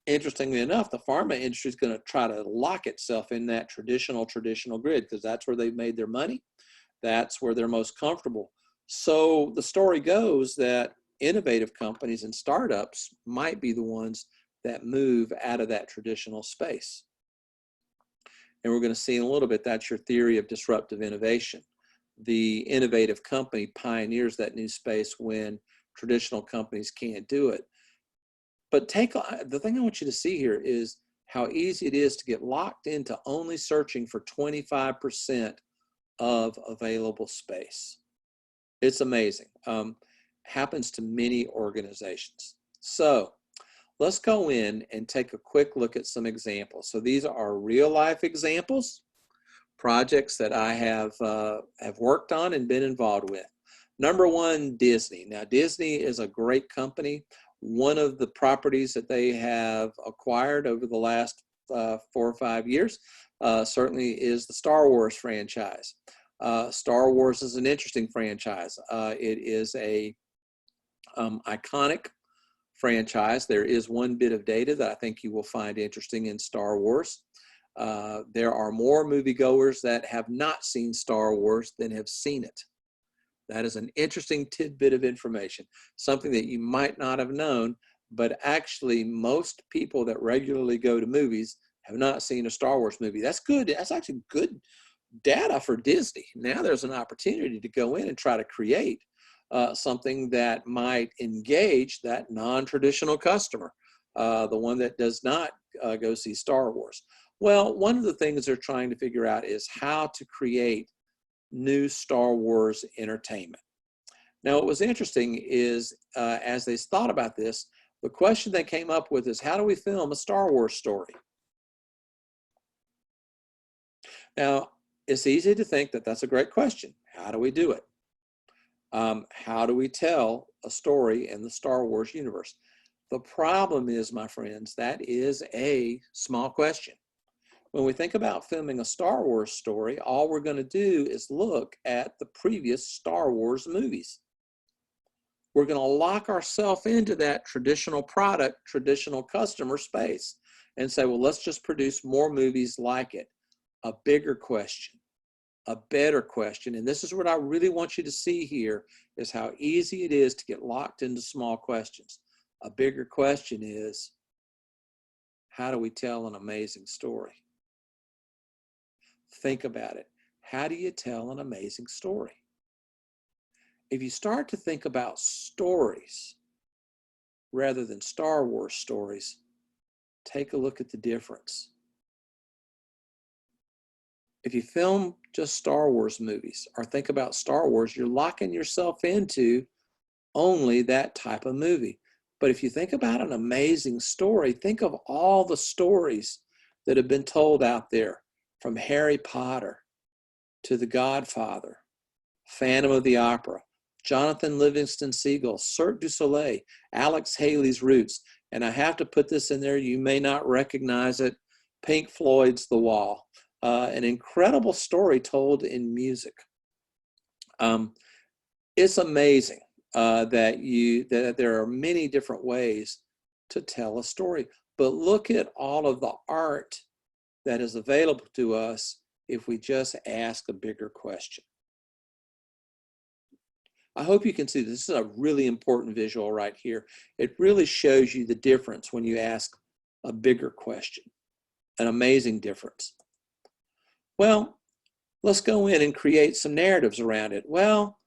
Interestingly enough, the pharma industry is going to try to lock itself in that traditional grid, because that's where they've made their money. That's where they're most comfortable. So the story goes that innovative companies and startups might be the ones that move out of that traditional space. And we're going to see in a little bit, that's your theory of disruptive innovation. The innovative company pioneers that new space when traditional companies can't do it. But the thing I want you to see here is how easy it is to get locked into only searching for 25% of available space. It's amazing. Happens to many organizations. So let's go in and take a quick look at some examples. So these are real life examples, projects that I have worked on and been involved with. Number one, Disney. Now, Disney is a great company. One of the properties that they have acquired over the last 4 or 5 years certainly is the Star Wars franchise. Star Wars is an interesting franchise. It is a iconic franchise. There is one bit of data that I think you will find interesting in Star Wars. There are more moviegoers that have not seen Star Wars than have seen it. That is an interesting tidbit of information, something that you might not have known, but actually most people that regularly go to movies have not seen a Star Wars movie. That's good. That's actually good data for Disney. Now there's an opportunity to go in and try to create something that might engage that non-traditional customer, the one that does not go see Star Wars. Well, one of the things they're trying to figure out is how to create new Star Wars entertainment. Now, what was interesting is as they thought about this, the question they came up with is, how do we film a Star Wars story? Now, it's easy to think that that's a great question. How do we do it? How do we tell a story in the Star Wars universe? The problem is, my friends, that is a small question. When we think about filming a Star Wars story, all we're going to do is look at the previous Star Wars movies. We're going to lock ourselves into that traditional product, traditional customer space, and say, well, let's just produce more movies like it. A bigger question, a better question, and this is what I really want you to see here, is how easy it is to get locked into small questions. A bigger question is, how do we tell an amazing story? Think about it. How do you tell an amazing story? If you start to think about stories rather than Star Wars stories, take a look at the difference. If you film just Star Wars movies or think about Star Wars, you're locking yourself into only that type of movie. But if you think about an amazing story, think of all the stories that have been told out there, from Harry Potter to The Godfather, Phantom of the Opera, Jonathan Livingston Seagull, Cirque du Soleil, Alex Haley's Roots, and I have to put this in there, you may not recognize it, Pink Floyd's The Wall. An incredible story told in music. It's amazing that there are many different ways to tell a story, but look at all of the art that is available to us if we just ask a bigger question. I hope you can see this is a really important visual right here. It really shows you the difference when you ask a bigger question, an amazing difference. Well, let's go in and create some narratives around it. Well,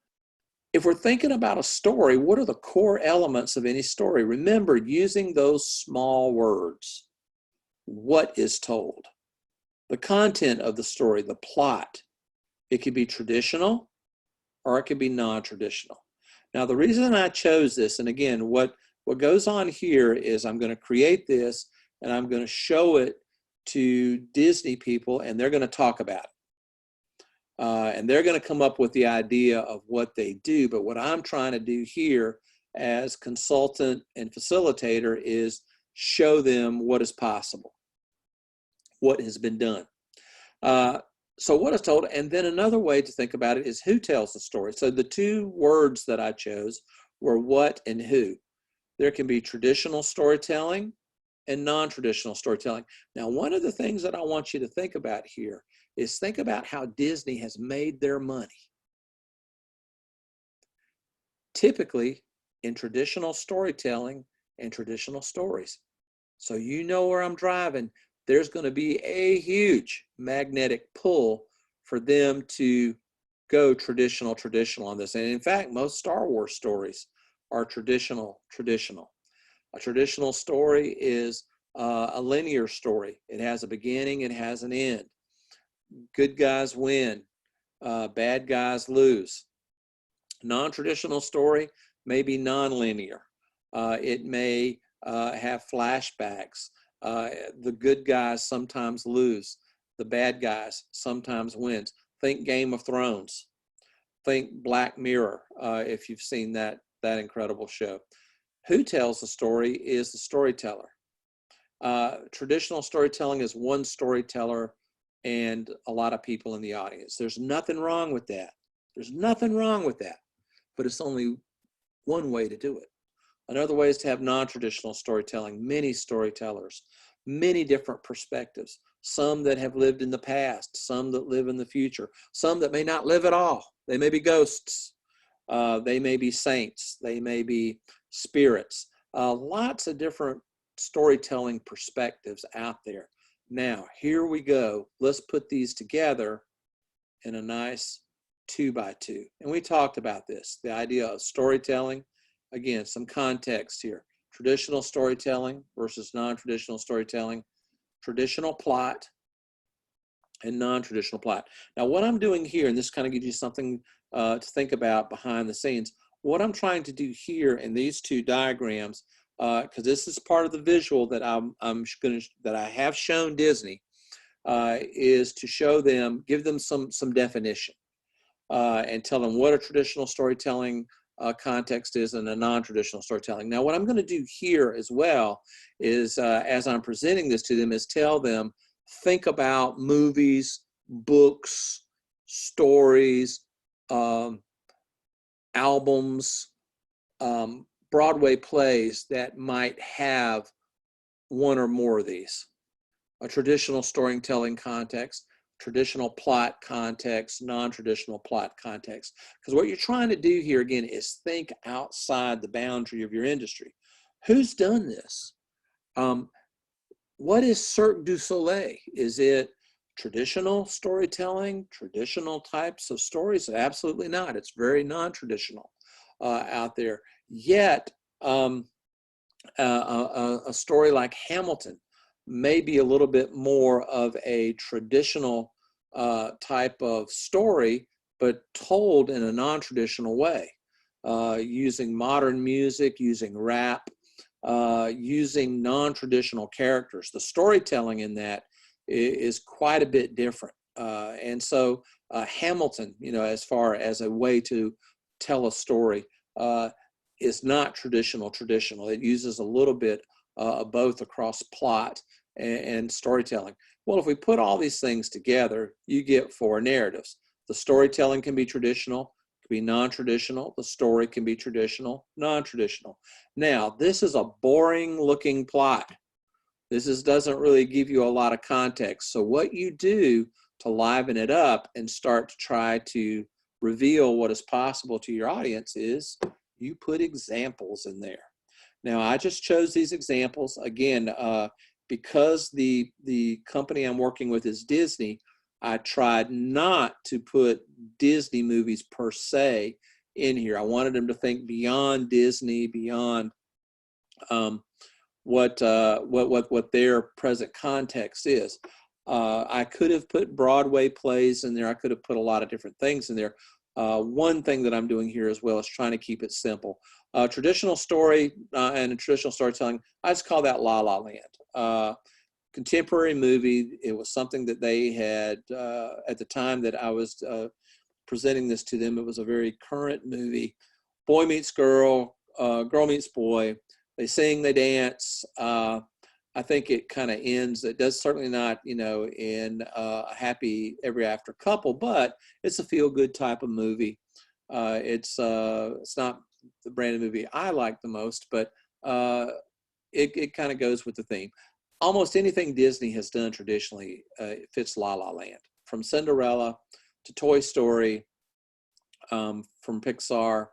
if we're thinking about a story, what are the core elements of any story? Remember, using those small words. What is told? The content of the story, the plot. It could be traditional or it could be non-traditional. Now, the reason I chose this, and again, what goes on here is I'm going to create this and I'm going to show it to Disney people and they're going to talk about it. And they're going to come up with the idea of what they do. But what I'm trying to do here as consultant and facilitator is show them what is possible, what has been done. So what is told, and then another way to think about it is who tells the story. So the two words that I chose were what and who. There can be traditional storytelling and non-traditional storytelling. Now, one of the things that I want you to think about here is think about how Disney has made their money. Typically, in traditional storytelling and traditional stories. So you know where I'm driving. There's going to be a huge magnetic pull for them to go traditional on this. And in fact, most Star Wars stories are traditional. A traditional story is a linear story. It has a beginning, it has an end. Good guys win, bad guys lose. Non-traditional story may be non-linear. It may have flashbacks. The good guys sometimes lose. The bad guys sometimes wins. Think Game of Thrones. Think Black Mirror, if you've seen that incredible show. Who tells the story is the storyteller. Traditional storytelling is one storyteller and a lot of people in the audience. There's nothing wrong with that. There's nothing wrong with that, but it's only one way to do it. Another way is to have non-traditional storytelling, many storytellers, many different perspectives, some that have lived in the past, some that live in the future, some that may not live at all. They may be ghosts, they may be saints, they may be spirits, lots of different storytelling perspectives out there. Now, here we go. Let's put these together in a nice 2x2. And we talked about this, the idea of storytelling. Again, some context here. Traditional storytelling versus non-traditional storytelling. Traditional plot and non-traditional plot. Now, what I'm doing here, and this kind of gives you something to think about behind the scenes, what I'm trying to do here in these two diagrams, because this is part of the visual that that I have shown Disney, is to show them, give them some definition, and tell them what a traditional storytelling context is and a non-traditional storytelling. Now, what I'm going to do here as well is, as I'm presenting this to them, is tell them, think about movies, books, stories, albums, Broadway plays that might have one or more of these. A traditional storytelling context, traditional plot context, non-traditional plot context. Because what you're trying to do here, again, is think outside the boundary of your industry. Who's done this? What is Cirque du Soleil? Is it traditional storytelling, traditional types of stories? Absolutely not. It's very non-traditional out there. Yet, a story like Hamilton may be a little bit more of a traditional type of story, but told in a non-traditional way, using modern music, using rap, using non-traditional characters. The storytelling in that is quite a bit different. And so Hamilton, as far as a way to tell a story, is not traditional. It uses a little bit of both across plot and storytelling. Well, if we put all these things together, you get 4 narratives. The storytelling can be traditional, can be non-traditional. The story can be traditional, non-traditional. Now, this is a boring looking plot. This doesn't really give you a lot of context. So what you do to liven it up and start to try to reveal what is possible to your audience is you put examples in there. Now, I just chose these examples. Again, because the company I'm working with is Disney, I tried not to put Disney movies per se in here. I wanted them to think beyond Disney, beyond what their present context is. I could have put Broadway plays in there. I could have put a lot of different things in there. One thing that I'm doing here as well is trying to keep it simple. Traditional story and traditional storytelling, I just call that La La Land. Contemporary movie, it was something that they had, at the time that I was presenting this to them, it was a very current movie. Boy meets girl, girl meets boy. They sing, they dance. I think it kind of ends. It does certainly not, in a happy ever after couple, but it's a feel-good type of movie. It's not the brand of movie I like the most, but it kind of goes with the theme. Almost anything Disney has done traditionally fits La La Land, from Cinderella to Toy Story, from Pixar,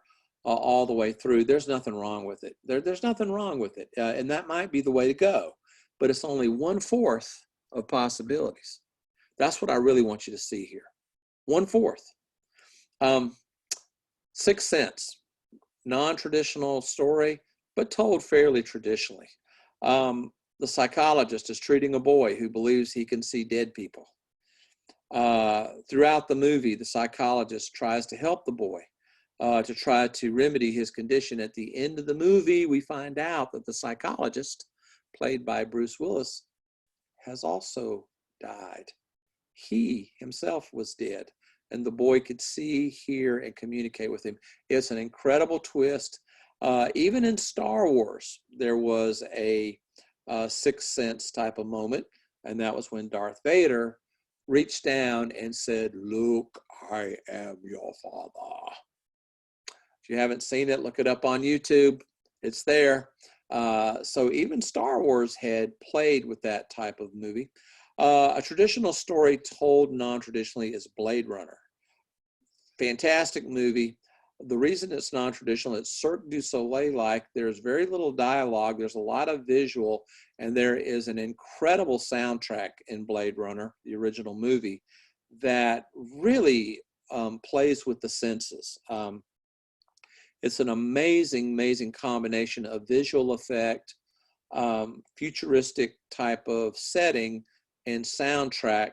all the way through. There's nothing wrong with it. There's nothing wrong with it, and that might be the way to go. But it's only 1/4 of possibilities. That's what I really want you to see here. 1/4. Sixth Sense, non-traditional story, but told fairly traditionally. The psychologist is treating a boy who believes he can see dead people. Throughout the movie, the psychologist tries to help the boy to try to remedy his condition. At the end of the movie, we find out that the psychologist, played by Bruce Willis, has also died. He himself was dead, and the boy could see, hear, and communicate with him. It's an incredible twist. Even in Star Wars, there was a Sixth Sense type of moment, and that was when Darth Vader reached down and said, "Luke, I am your father." If you haven't seen it, look it up on YouTube. It's there. So even Star Wars had played with that type of movie. A traditional story told non-traditionally is Blade Runner. Fantastic movie. The reason it's non-traditional, it's Cirque du Soleil-like. There's very little dialogue. There's a lot of visual, and there is an incredible soundtrack in Blade Runner, the original movie, that really plays with the senses. It's an amazing, amazing combination of visual effect, futuristic type of setting, and soundtrack.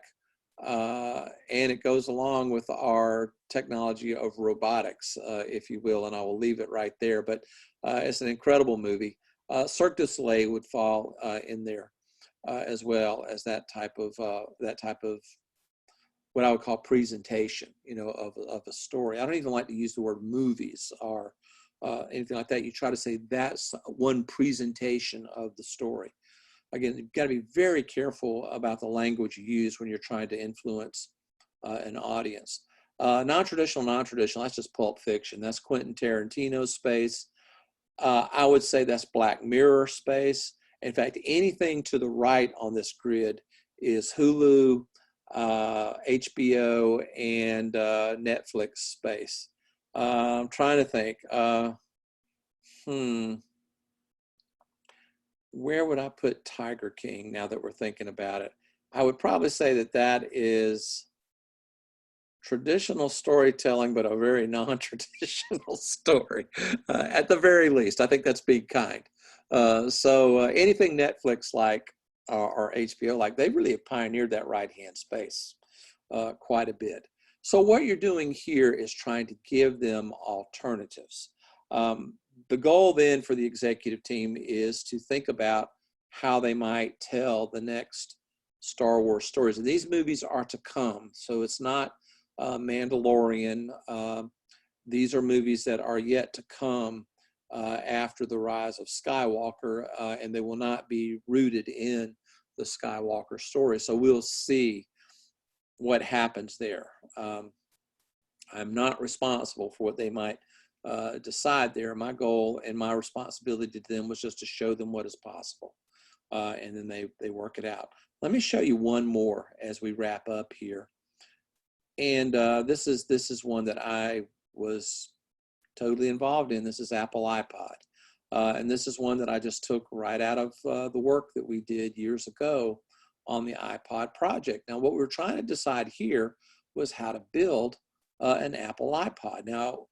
And it goes along with our technology of robotics, if you will, and I will leave it right there. But it's an incredible movie. Cirque du Soleil would fall in there as well as that type of what I would call presentation, of a story. I don't even like to use the word movies or anything like that. You try to say that's one presentation of the story. Again, you've got to be very careful about the language you use when you're trying to influence an audience. Non-traditional, that's just Pulp Fiction. That's Quentin Tarantino's space. I would say that's Black Mirror space. In fact, anything to the right on this grid is Hulu, HBO, and Netflix space. I'm trying to think. Where would I put Tiger King now that we're thinking about it? I would probably say that that is traditional storytelling, but a very non-traditional story, at the very least. I think that's being kind. So anything Netflix like or HBO like, they really have pioneered that right-hand space quite a bit. So what you're doing here is trying to give them alternatives. The goal then for the executive team is to think about how they might tell the next Star Wars stories. And these movies are to come, so it's not Mandalorian. These are movies that are yet to come after the rise of Skywalker, and they will not be rooted in the Skywalker story. So we'll see what happens there. I'm not responsible for what they might decide there. My goal and my responsibility to them was just to show them what is possible, and then they work it out. Let me show you one more as we wrap up here. And this is one that I was totally involved in. This is Apple iPod. And this is one that I just took right out of the work that we did years ago on the iPod project. Now, what we were trying to decide here was how to build an Apple iPod. Now,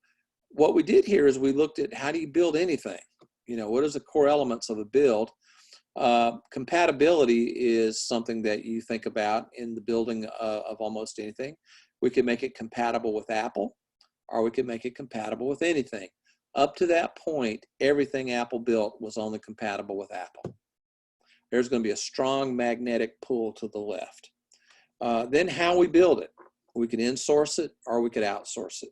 what we did here is we looked at how do you build anything? You know, what is the core elements of a build? Compatibility is something that you think about in the building of almost anything. We can make it compatible with Apple, or we can make it compatible with anything. Up to that point, everything Apple built was only compatible with Apple. There's going to be a strong magnetic pull to the left. Then how we build it. We could insource it or we could outsource it.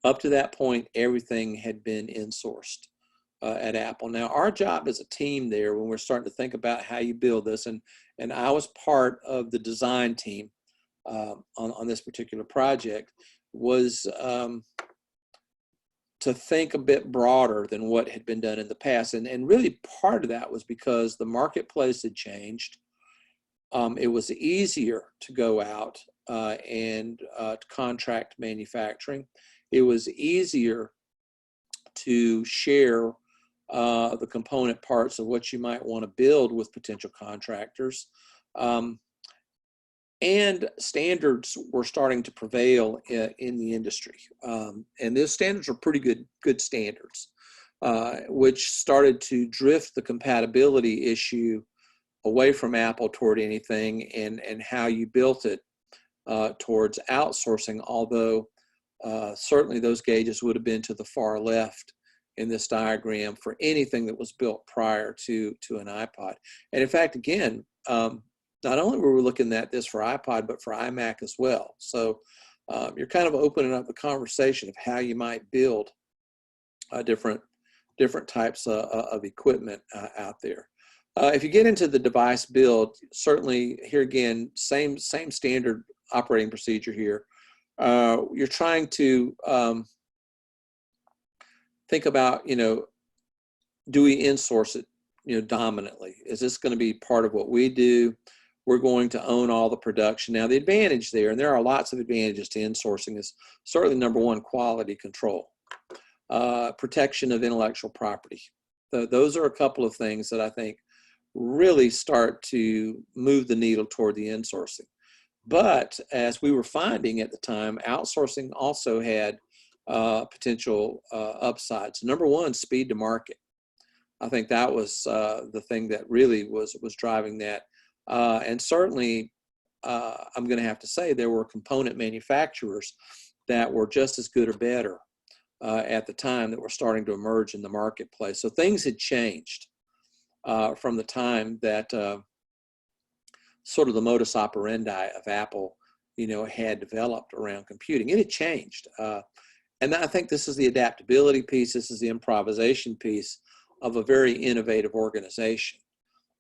Up to that point, everything had been insourced at Apple. Now, our job as a team there, when we're starting to think about how you build this, and I was part of the design team on this particular project, was to think a bit broader than what had been done in the past. And really part of that was because the marketplace had changed. It was easier to go out and to contract manufacturing. It was easier to share the component parts of what you might want to build with potential contractors. And standards were starting to prevail in the industry. And those standards are pretty good standards, which started to drift the compatibility issue away from Apple toward anything, and how you built it towards outsourcing, although certainly those gauges would have been to the far left in this diagram for anything that was built prior to an iPod. And in fact, again, not only were we looking at this for iPod, but for iMac as well. So you're kind of opening up the conversation of how you might build different types of equipment out there. If you get into the device build, certainly here again, same standard operating procedure here. You're trying to think about, do we insource it, dominantly? Is this going to be part of what we do? We're going to own all the production. Now, the advantage there, and there are lots of advantages to insourcing, is certainly number one, quality control, protection of intellectual property. Those are a couple of things that I think really start to move the needle toward the insourcing. But as we were finding at the time, outsourcing also had potential upsides. Number one, speed to market. I think that was the thing that really was driving that. And certainly, I'm going to have to say there were component manufacturers that were just as good or better at the time that were starting to emerge in the marketplace. So things had changed from the time that sort of the modus operandi of Apple, had developed around computing. It had changed. And I think this is the adaptability piece. This is the improvisation piece of a very innovative organization.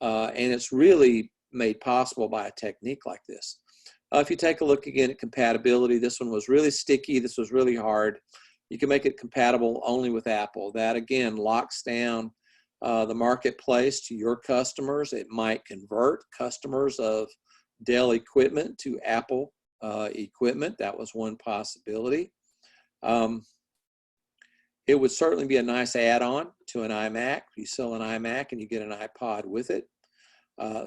And it's really made possible by a technique like this. If you take a look again at compatibility, this one was really sticky. This was really hard. You can make it compatible only with Apple. That, again, locks down the marketplace to your customers. It might convert customers of Dell equipment to Apple equipment. That was one possibility. It would certainly be a nice add-on to an iMac. You sell an iMac and you get an iPod with it.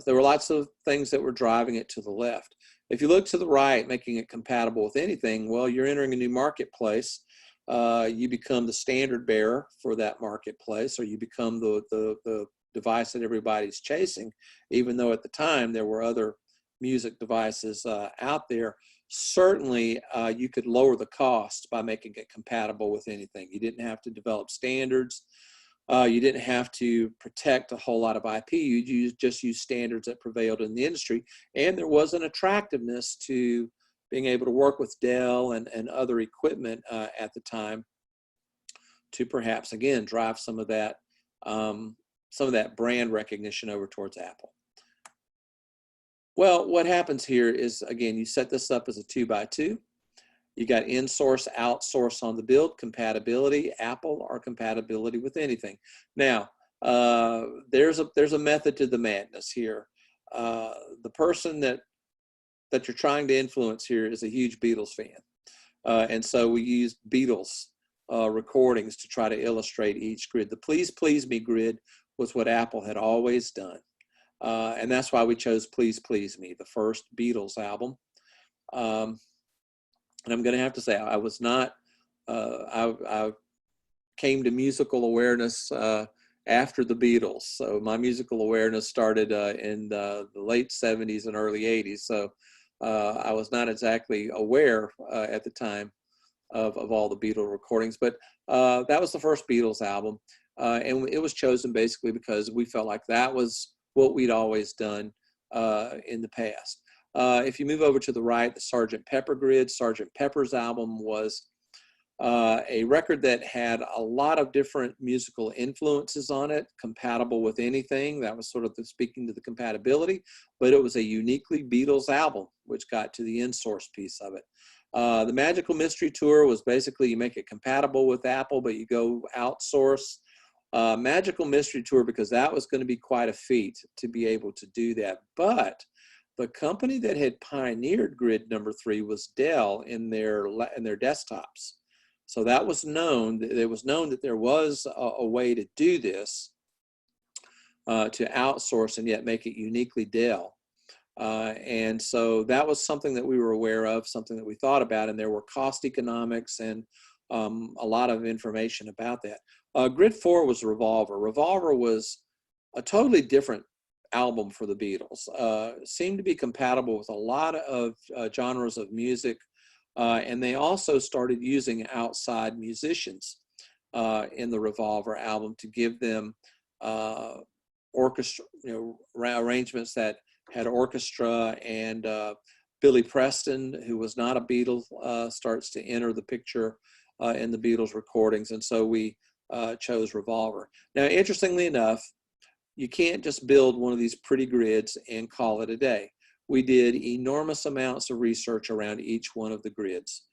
There were lots of things that were driving it to the left. If you look to the right, making it compatible with anything, well, you're entering a new marketplace. You become the standard bearer for that marketplace, or you become the device that everybody's chasing, even though at the time there were other music devices out there. Certainly, you could lower the cost by making it compatible with anything. You didn't have to develop standards. You didn't have to protect a whole lot of IP. You just use standards that prevailed in the industry. And there was an attractiveness to being able to work with Dell and other equipment at the time to perhaps, again, drive some of that brand recognition over towards Apple. Well, what happens here is, again, you set this up as a 2x2. You got in-source, outsource on the build, compatibility, Apple, or compatibility with anything. Now, there's a method to the madness here. The person that that you're trying to influence here is a huge Beatles fan. And so we used Beatles recordings to try to illustrate each grid. The Please Please Me grid was what Apple had always done. And that's why we chose Please Please Me, the first Beatles album. And I'm going to have to say, I was not, I came to musical awareness after the Beatles. So my musical awareness started in the late 70s and early 80s. So I was not exactly aware at the time of all the Beatles recordings, but that was the first Beatles album. And it was chosen basically because we felt like that was what we'd always done in the past. If you move over to the right, the Sgt. Pepper grid, Sgt. Pepper's album was a record that had a lot of different musical influences on it, compatible with anything. That was sort of speaking to the compatibility, but it was a uniquely Beatles album, which got to the in-source piece of it. The Magical Mystery Tour was basically you make it compatible with Apple, but you go outsource. Magical Mystery Tour, because that was going to be quite a feat to be able to do that. But the company that had pioneered grid number 3 was Dell in their desktops. So that was known. It was known that there was a way to do this, to outsource and yet make it uniquely Dell. And so that was something that we were aware of, something that we thought about, and there were cost economics and a lot of information about that. Grid 4 was Revolver. Revolver was a totally different album for the Beatles. Seemed to be compatible with a lot of genres of music, and they also started using outside musicians in the Revolver album to give them orchestra, arrangements that had orchestra, and Billy Preston, who was not a Beatle, starts to enter the picture in the Beatles recordings, and so we chose Revolver. Now, interestingly enough, you can't just build one of these pretty grids and call it a day. We did enormous amounts of research around each one of the grids.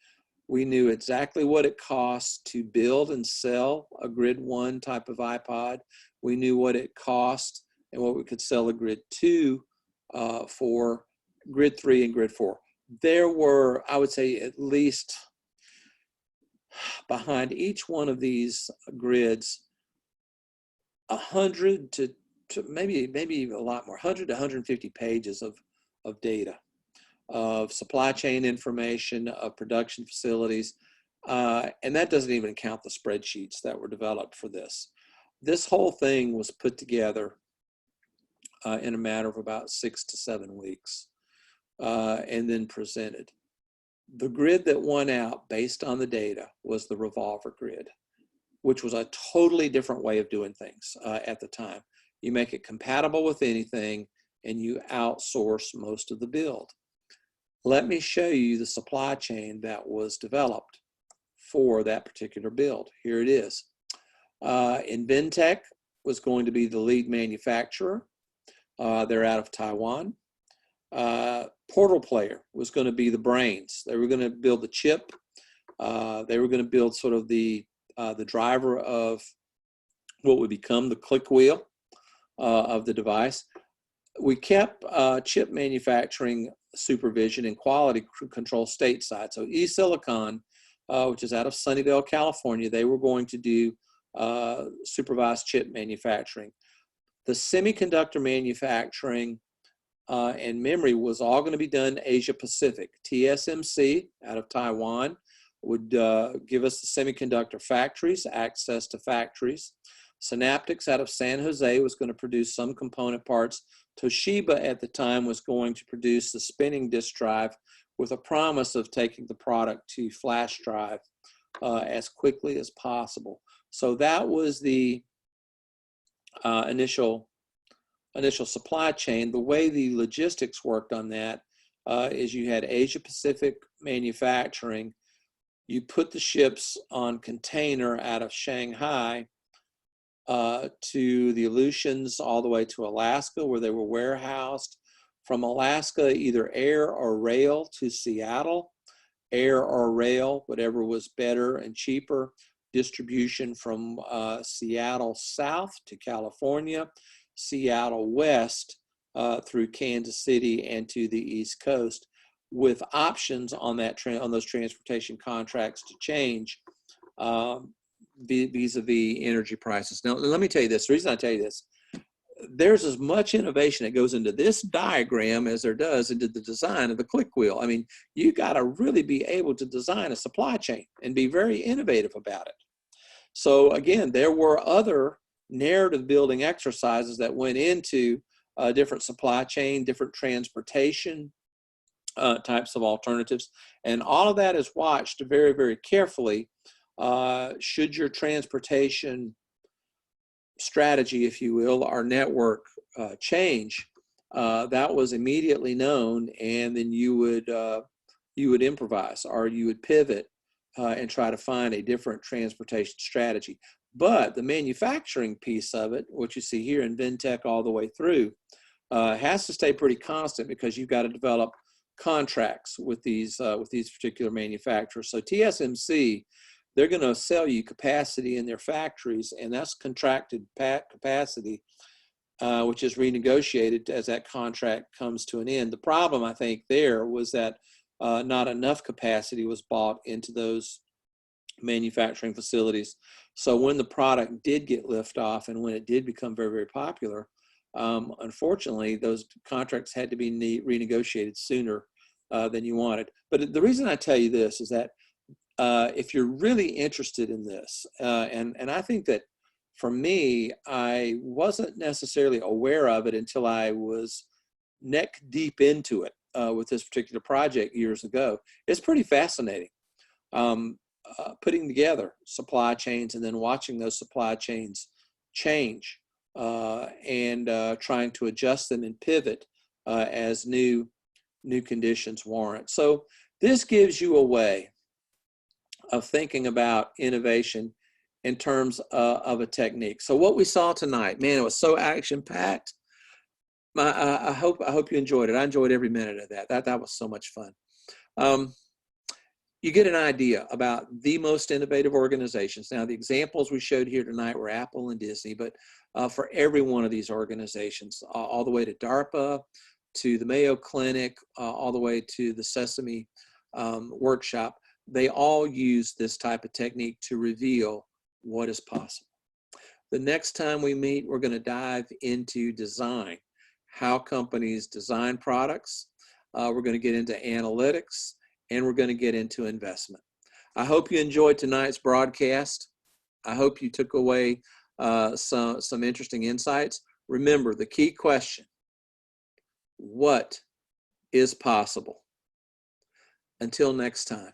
We knew exactly what it cost to build and sell a Grid 1 type of iPod. We knew what it cost and what we could sell a Grid 2 for Grid 3 and Grid 4. There were, I would say, at least behind each one of these grids, 100 to maybe a lot more, 100 to 150 pages of data, of supply chain information, of production facilities, and that doesn't even count the spreadsheets that were developed for this. This whole thing was put together in a matter of about 6 to 7 weeks, and then presented. The grid that won out based on the data was the Revolver grid, which was a totally different way of doing things at the time. You make it compatible with anything, and you outsource most of the build. Let me show you the supply chain that was developed for that particular build. Here it is. Inventec was going to be the lead manufacturer. They're out of Taiwan. Portal Player was going to be the brains. They were going to build the chip. They were going to build sort of the driver of what would become the click wheel of the device. We kept chip manufacturing supervision and quality control stateside. So eSilicon, which is out of Sunnyvale, California, they were going to do supervised chip manufacturing. The semiconductor manufacturing and memory was all going to be done Asia Pacific. TSMC out of Taiwan would give us the semiconductor factories, access to factories. Synaptics out of San Jose was going to produce some component parts. Toshiba at the time was going to produce the spinning disk drive with a promise of taking the product to flash drive as quickly as possible. So that was the initial supply chain. The way the logistics worked on that is you had Asia Pacific manufacturing. You put the ships on container out of Shanghai to the Aleutians all the way to Alaska, where they were warehoused. From Alaska, either air or rail to Seattle, air or rail, whatever was better and cheaper. Distribution from Seattle south to California, Seattle west through Kansas City and to the East Coast. with options on on those transportation contracts to change vis-a-vis energy prices. Now, let me tell you this. The reason I tell you this, there's as much innovation that goes into this diagram as there does into the design of the click wheel. I mean, you got to really be able to design a supply chain and be very innovative about it. So again, there were other narrative building exercises that went into different supply chain, different transportation types of alternatives. And all of that is watched very, very carefully. Should your transportation strategy, if you will, our network change, that was immediately known, and then you would improvise, or you would pivot and try to find a different transportation strategy. But the manufacturing piece of it, what you see here in Ventec all the way through, has to stay pretty constant, because you've got to develop contracts with these particular manufacturers. So TSMC, they're going to sell you capacity in their factories, and that's contracted capacity, which is renegotiated as that contract comes to an end. The problem, I think, there was that not enough capacity was bought into those manufacturing facilities. So when the product did get liftoff and when it did become very, very popular, unfortunately, those contracts had to be renegotiated sooner than you wanted. But the reason I tell you this is that if you're really interested in this, and I think that for me, I wasn't necessarily aware of it until I was neck deep into it with this particular project years ago. It's pretty fascinating. Putting together supply chains and then watching those supply chains change and trying to adjust them and pivot as new conditions warrant. So this gives you a way of thinking about innovation in terms of a technique. So what we saw tonight, man, it was so action-packed. I hope you enjoyed it. I enjoyed every minute of that. That was so much fun. You get an idea about the most innovative organizations. Now, the examples we showed here tonight were Apple and Disney, but for every one of these organizations, all the way to DARPA, to the Mayo Clinic, all the way to the Sesame workshop, they all use this type of technique to reveal what is possible. The next time we meet, we're going to dive into design, how companies design products. We're going to get into analytics, and we're going to get into investment. I hope you enjoyed tonight's broadcast. I hope you took away some interesting insights. Remember the key question: what is possible? Until next time.